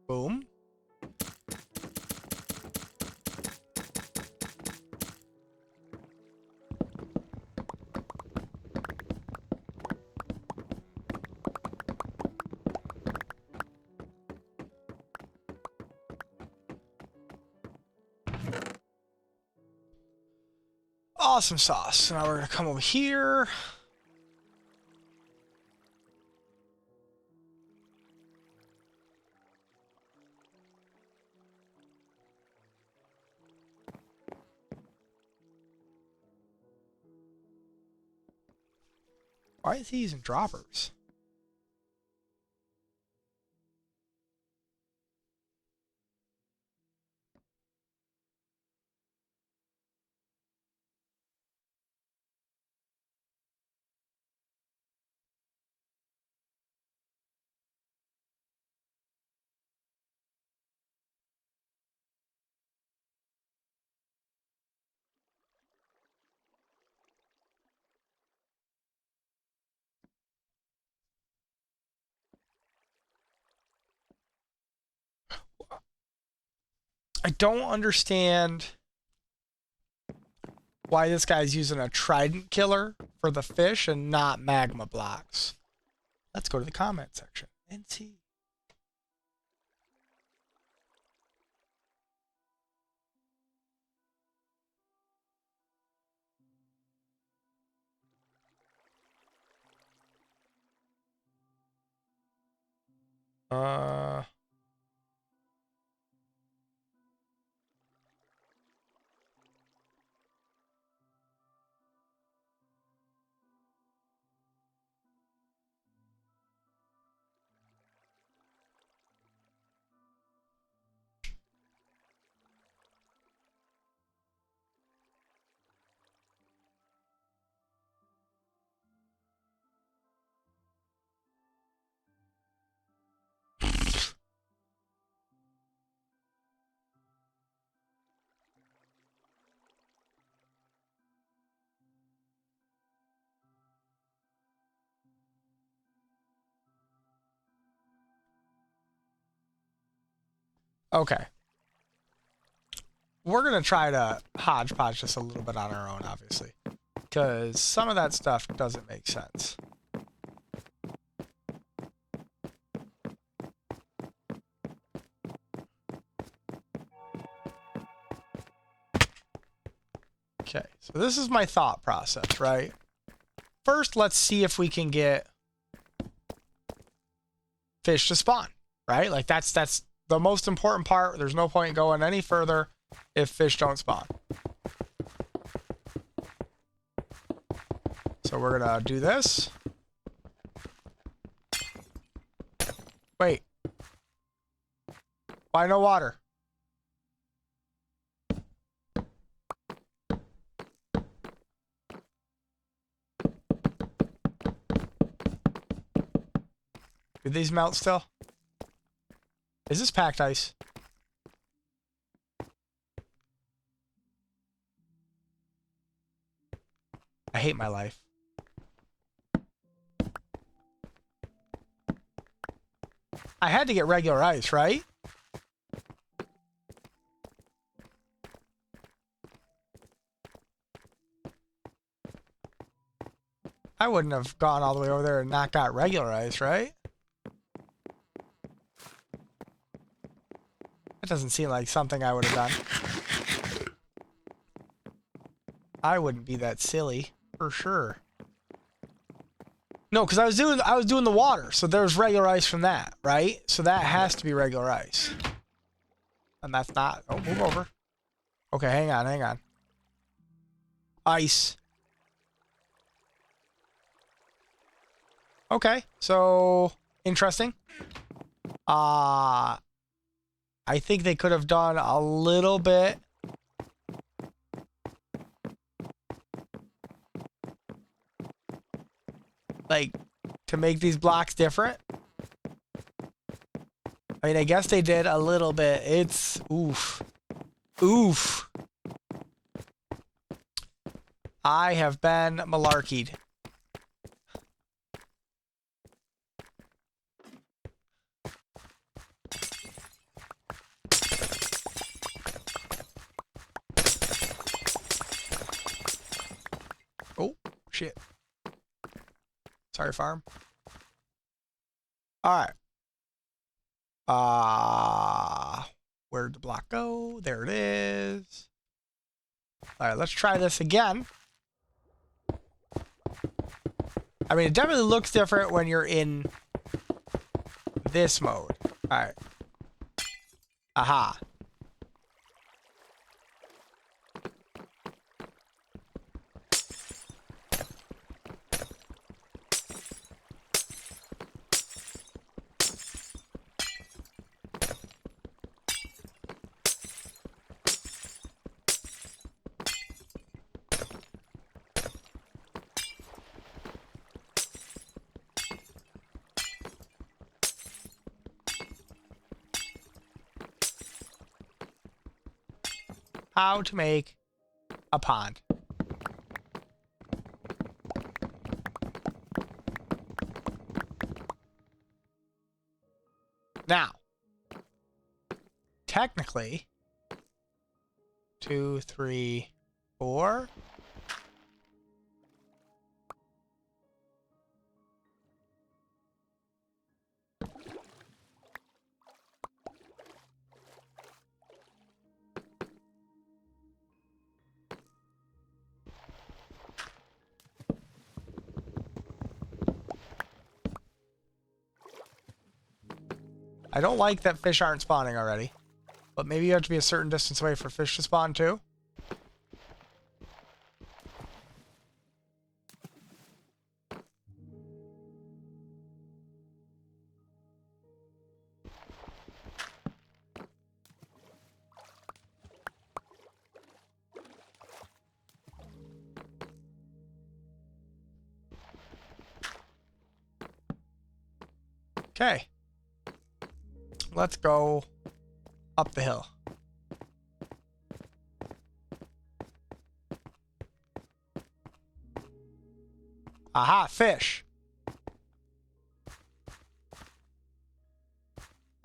Speaker 1: Boom. Awesome sauce. So now we're going to come over here. Why is he using droppers? I don't understand why this guy's using a trident killer for the fish and not magma blocks. Let's go to the comment section and see. Uh... Okay. We're going to try to hodgepodge this a little bit on our own, obviously. Because some of that stuff doesn't make sense. Okay, so this is my thought process, right? First, let's see if we can get fish to spawn, right? Like that's the most important part. There's no point going any further if fish don't spawn. So we're gonna do this. Wait. Why no water? Did these melt still? Is this packed ice? I hate my life. I had to get regular ice, right? I wouldn't have gone all the way over there and not got regular ice, right? That doesn't seem like something I would have done. I wouldn't be that silly, for sure. No, because I was doing the water, so there's regular ice from that, right? So that has to be regular ice. And that's not. Oh, move over. Okay, hang on. Ice. Okay, so interesting. I think they could have done a little bit. Like, to make these blocks different. I mean, I guess they did a little bit. It's oof. Oof. I have been malarkeyed. Oh, shit. Sorry, farm. All right. Where'd the block go? There it is. All right, let's try this again. I mean, it definitely looks different when you're in this mode. All right. Aha. How to make a pond. Now, technically, 2, 3, 4. I don't like that fish aren't spawning already. But maybe you have to be a certain distance away for fish to spawn too. Okay. Let's go up the hill. Aha, fish.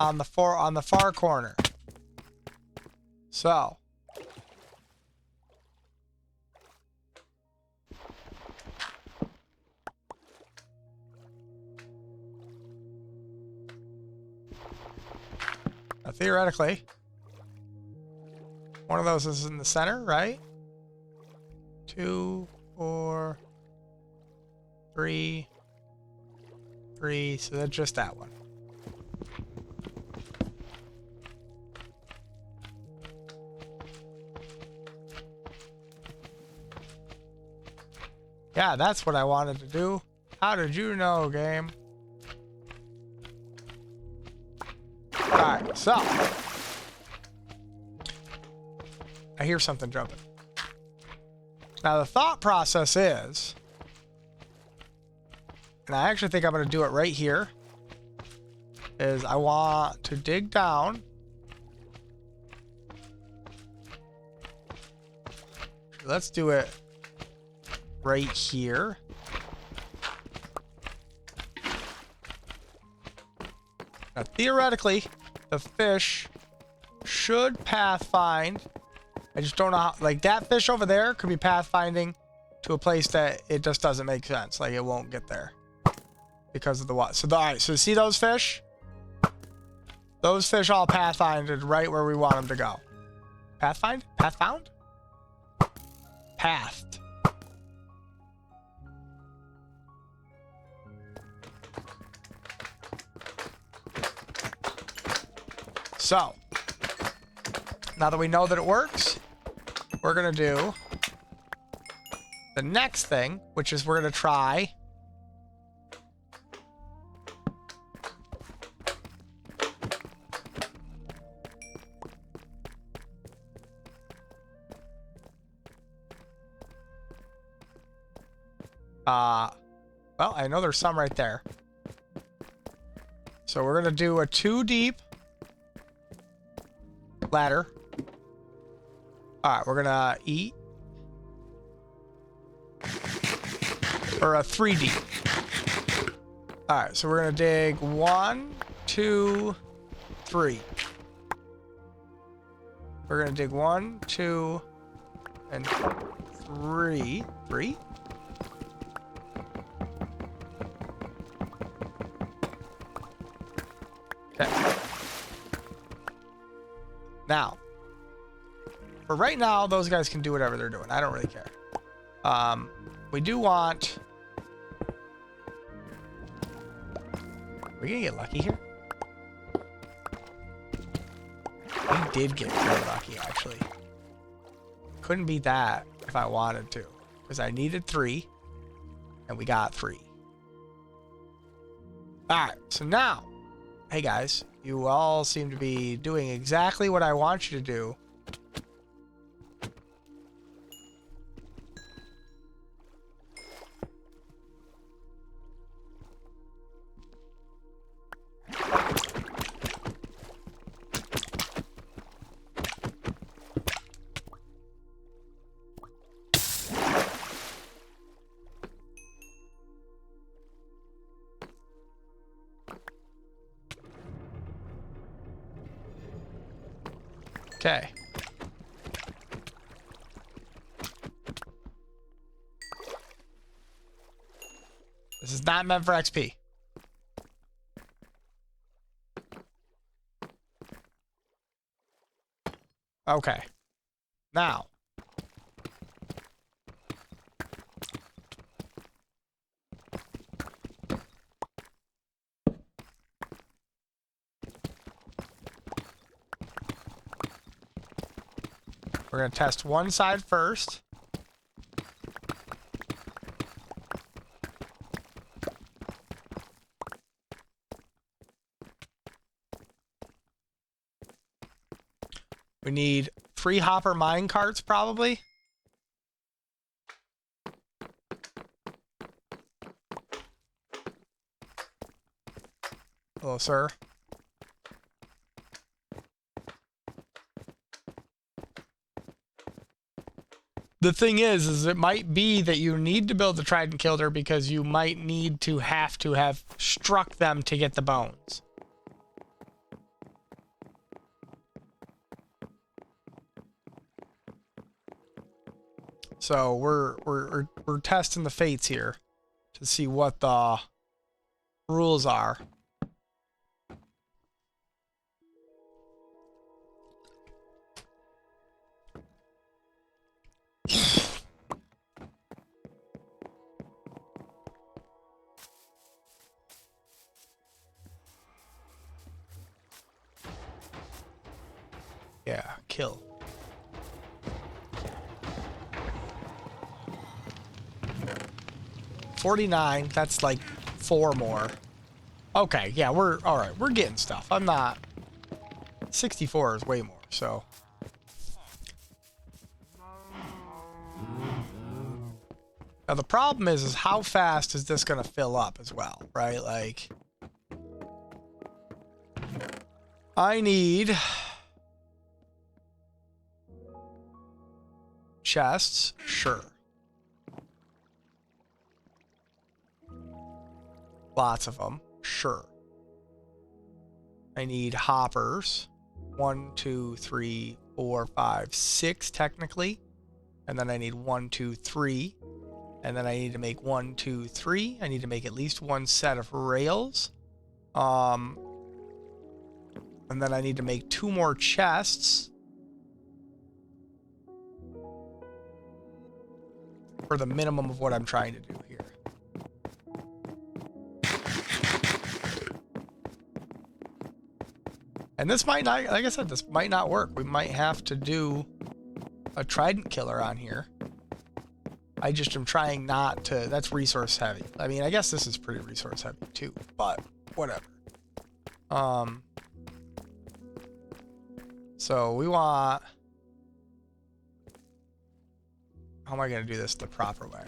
Speaker 1: On the far corner. So. Now, theoretically, one of those is in the center, right? 2, 4, 3, 3. So that's just that one. Yeah, that's what I wanted to do. How did you know, game? Alright, so. I hear something jumping. Now, the thought process is, and I actually think I'm going to do it right here, is I want to dig down. Let's do it right here. Now, theoretically, the fish should pathfind. I just don't know how, like that fish over there could be pathfinding to a place that it just doesn't make sense. Like it won't get there because of the water. So, all right, so see those fish? Those fish all pathfinded right where we want them to go. Pathfind? Pathfound? Pathed. So, now that we know that it works, we're going to do the next thing, which is we're going to try well, I know there's some right there. So we're going to do a 2 deep ladder. All right, we're gonna eat. Or a 3 deep. All right, so we're gonna dig 1, 2, 3. We're gonna dig 1, 2, and 3. 3? Okay. Now, for right now, those guys can do whatever they're doing. I don't really care. We do want... Are we gonna get lucky here? We did get pretty lucky, actually. Couldn't be that if I wanted to. Because I needed 3, and we got 3. Alright, so now... Hey guys, you all seem to be doing exactly what I want you to do. Okay. This is not meant for XP. Okay. Now. We're going to test one side first. We need 3 hopper mine carts, probably. Hello, sir. The thing is it might be that you need to build the trident killer because you might need to have struck them to get the bones. So we're testing the fates here to see what the rules are. Yeah, kill. $49, that's like 4 more. Okay, yeah, we're all right. We're getting stuff. I'm not. 64 is way more, so. Now the problem is how fast is this gonna fill up as well, right? Like, I need chests, sure. Lots of them, sure. I need hoppers. 1, 2, 3, 4, 5, 6 technically. And then I need 1, 2, 3. And then I need to make 1, 2, 3. I need to make at least one set of rails. And then I need to make 2 more chests for the minimum of what I'm trying to do here. And this might not, like I said, this might not work. We might have to do a trident killer on here. I just am trying not to, that's resource heavy. I mean, I guess this is pretty resource heavy too, but whatever. So we want, how am I going to do this the proper way?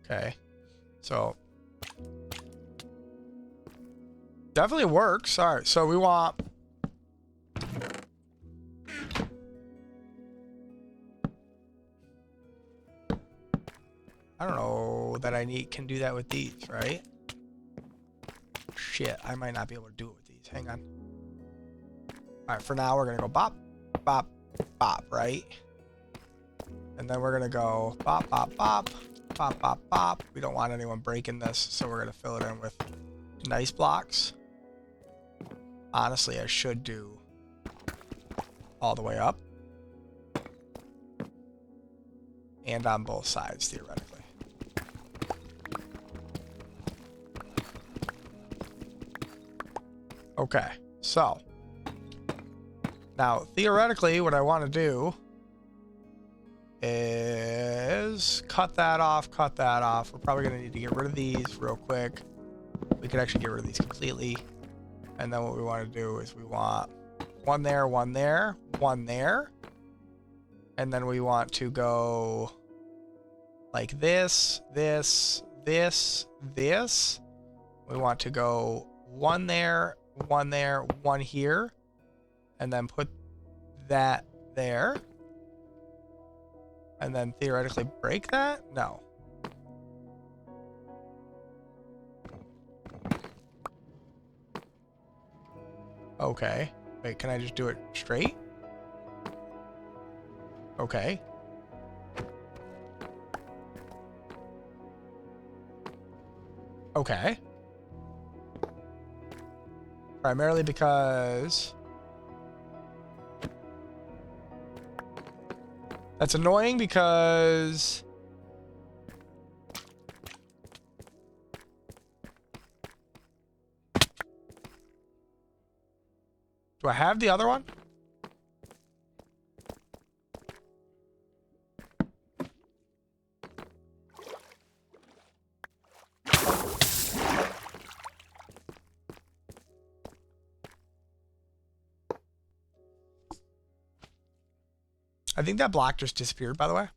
Speaker 1: Okay, so definitely works. All right, so we want I don't know that I can do that with these, right? Shit, I might not be able to do it with these. Hang on. All right, for now we're gonna go bop, bop, bop, right? And then we're gonna go bop, bop, bop, bop, bop, bop. We don't want anyone breaking this, so we're gonna fill it in with nice blocks. Honestly, I should do all the way up and on both sides, theoretically. Okay, so now theoretically what I want to do is cut that off. We're probably going to need to get rid of these real quick. We could actually get rid of these completely. And then what we want to do is we want one there, one there, one there. And then we want to go like this, this, this, this. We want to go one there, one here. And then put that there. And then theoretically break that? No. Okay. Wait, can I just do it straight? Okay. Okay. Primarily because that's annoying because do I have the other one? I think that block just disappeared, by the way.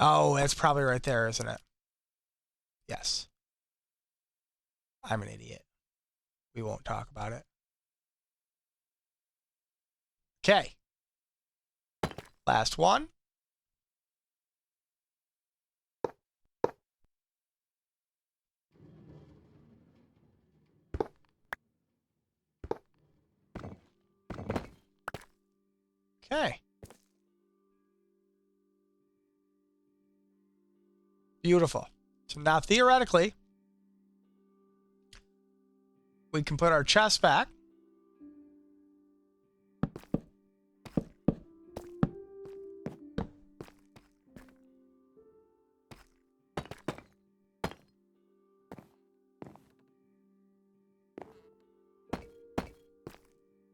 Speaker 1: Oh, it's probably right there, isn't it? Yes. I'm an idiot. We won't talk about it. Okay. Last one. Okay. Beautiful. So now theoretically, we can put our chest back.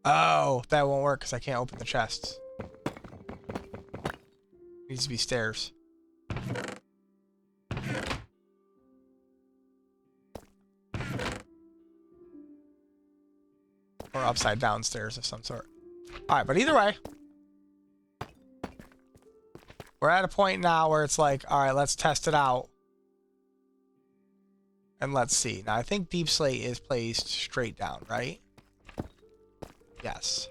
Speaker 1: Oh, that won't work because I can't open the chests. Needs to be stairs. Or upside down stairs of some sort. Alright, but either way, we're at a point now where it's like, alright, let's test it out. And let's see. Now, I think Deep Slate is placed straight down, right? Yes.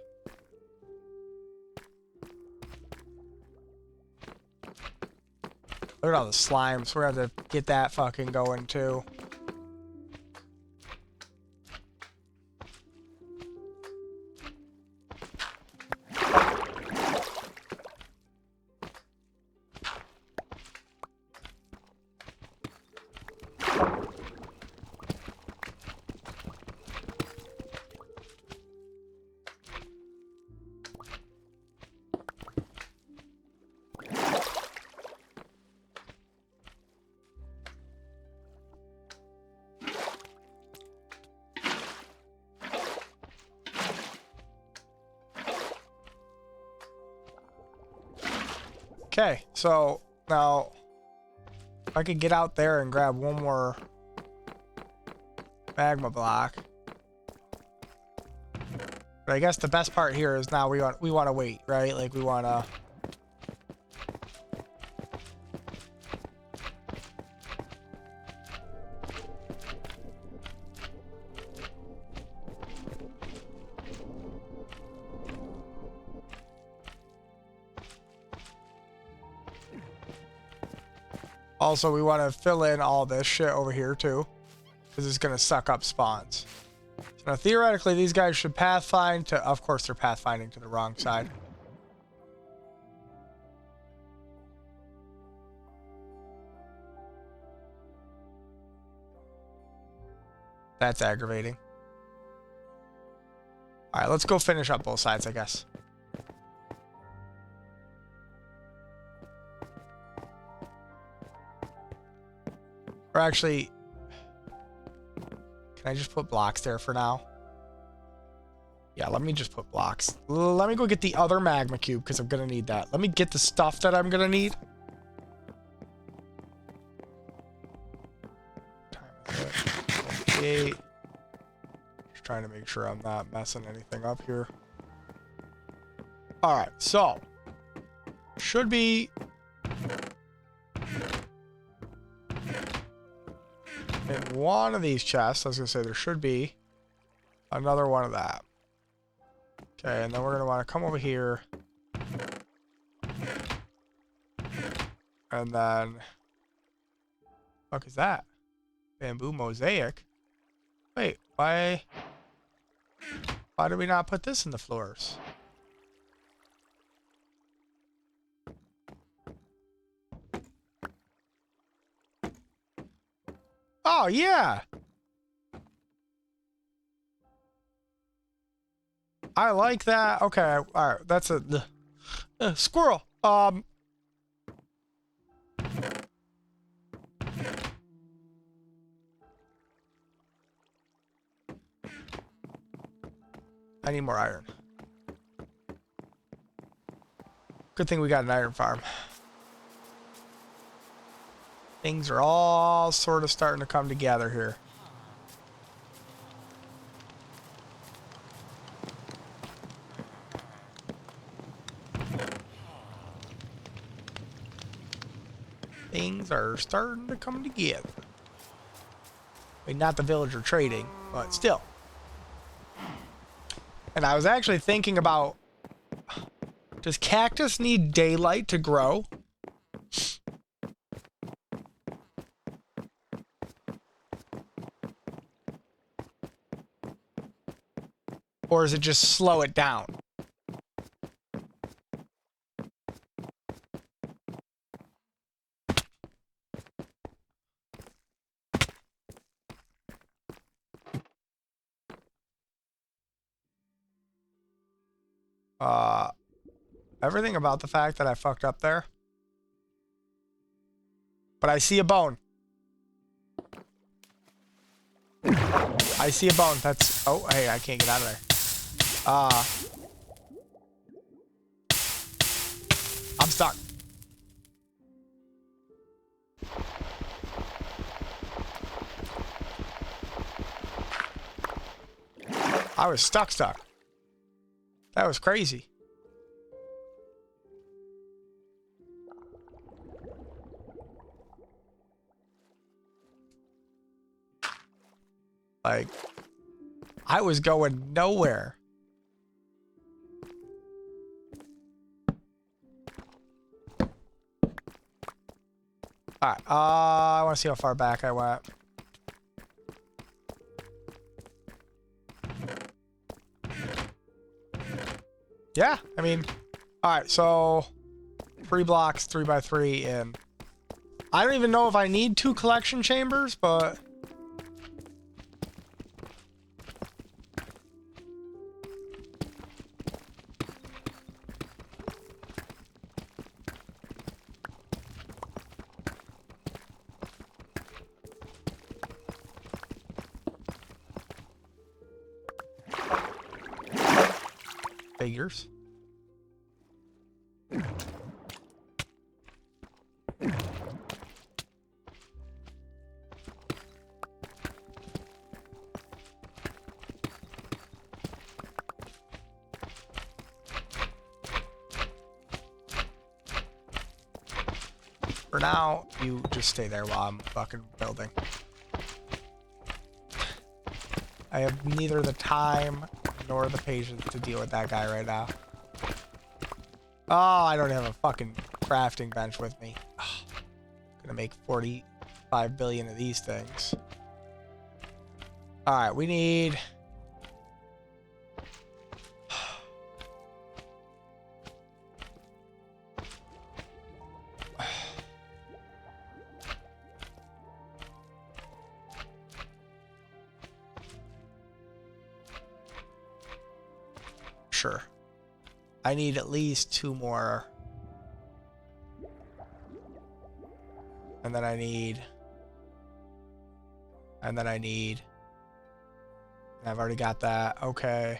Speaker 1: Look at all the slimes. We're going to have to get that fucking going, too. Okay, so now if I could get out there and grab one more magma block. But I guess the best part here is now we want to wait, right? Like we want to. Also, we want to fill in all this shit over here too, because it's gonna suck up spawns. So now theoretically, these guys should pathfind to. Of course, they're pathfinding to the wrong side. That's aggravating. All right, let's go finish up both sides, I guess. Or actually, can I just put blocks there for now? Yeah, let me just put blocks. Let me go get the other magma cube because I'm going to need that. Let me get the stuff that I'm going to need. Time is it? 8. Just trying to make sure I'm not messing anything up here. All right, so should be in one of these chests. I was gonna say there should be another one of that. Okay, and then we're gonna want to come over here, and then what is that? Bamboo mosaic. Wait, why did we not put this in the floors? Oh, yeah. I like that. Okay, all right. That's a squirrel. I need more iron. Good thing we got an iron farm. Things are all sort of starting to come together here. Things are starting to come together. I mean, not the villager trading, but still. And I was actually thinking about, does cactus need daylight to grow? Or does it just slow it down? Everything about the fact that I fucked up there. But I see a bone. I see a bone. That's... Oh, hey, I can't get out of there. I'm stuck. I was stuck. That was crazy. Like, I was going nowhere. Alright, I want to see how far back I went. Yeah, I mean, alright, so 3 blocks, 3x3, and I don't even know if I need 2 collection chambers, but figures. For now, you just stay there while I'm fucking building. I have neither the time nor the patience to deal with that guy right now. Oh, I don't have a fucking crafting bench with me. Oh, gonna make 45 billion of these things. Alright, we need... Sure. I need at least 2 more. And then I need... And then I need... I've already got that. Okay.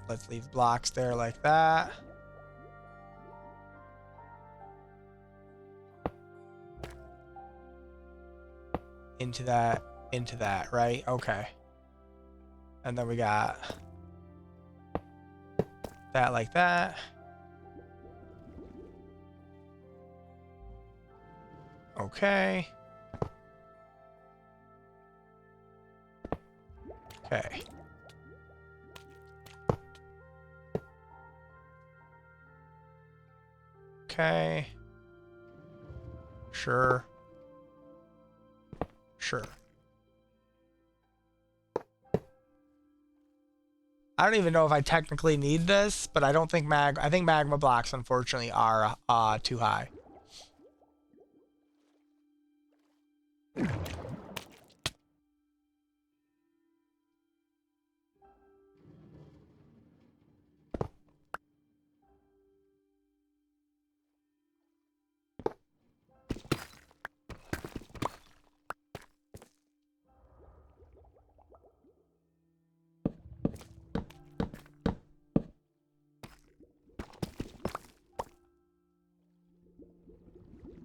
Speaker 1: Let's leave blocks there like that. Into that, right? Okay. And then we got that like that. Okay. Okay. Okay. Sure. Sure. I don't even know if I technically need this, but I don't think I think magma blocks unfortunately are too high.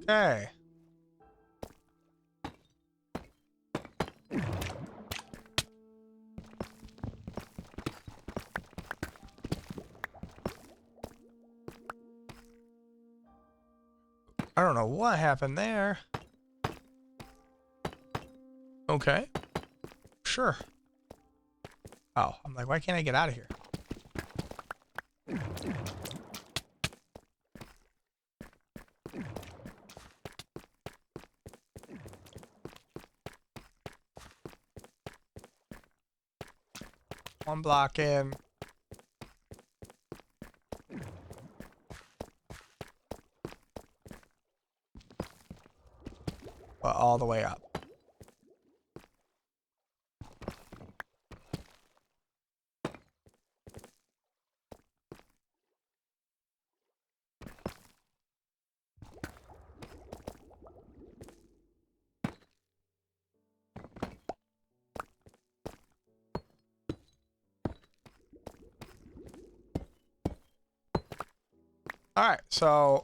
Speaker 1: Okay. I don't know what happened there. Okay. Sure. Oh, I'm like, why can't I get out of here? One block in. But all the way up. All right, so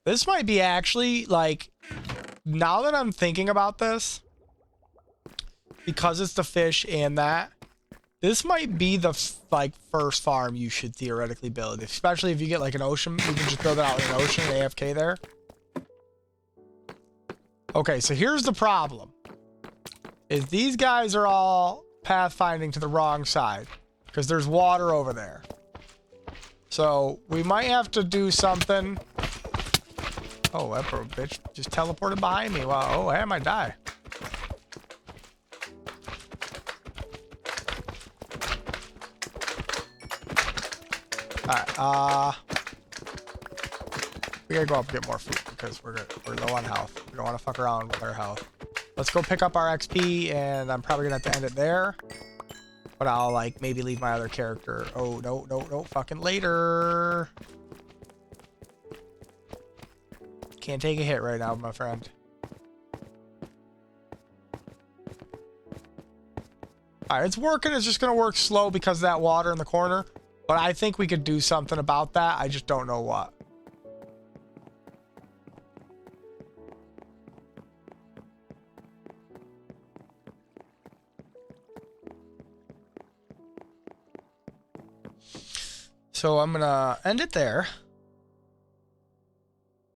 Speaker 1: this might be actually, like, now that I'm thinking about this, because it's the fish and that, this might be the, like, first farm you should theoretically build, especially if you get, like, an ocean. You can just build it out in an ocean and AFK there. Okay, so here's the problem. Is these guys are all pathfinding to the wrong side, because there's water over there. So we might have to do something. Oh, that poor bitch just teleported behind me. Wow. Oh, I might die. Alright, we gotta go up and get more food because we're low on health. We don't want to fuck around with our health. Let's go pick up our XP, and I'm probably gonna have to end it there. But I'll, like, maybe leave my other character. Oh, no, no, no, fucking later. Can't take a hit right now, my friend. Alright, it's working. It's just gonna work slow because of that water in the corner. But I think we could do something about that. I just don't know what. So I'm gonna end it there.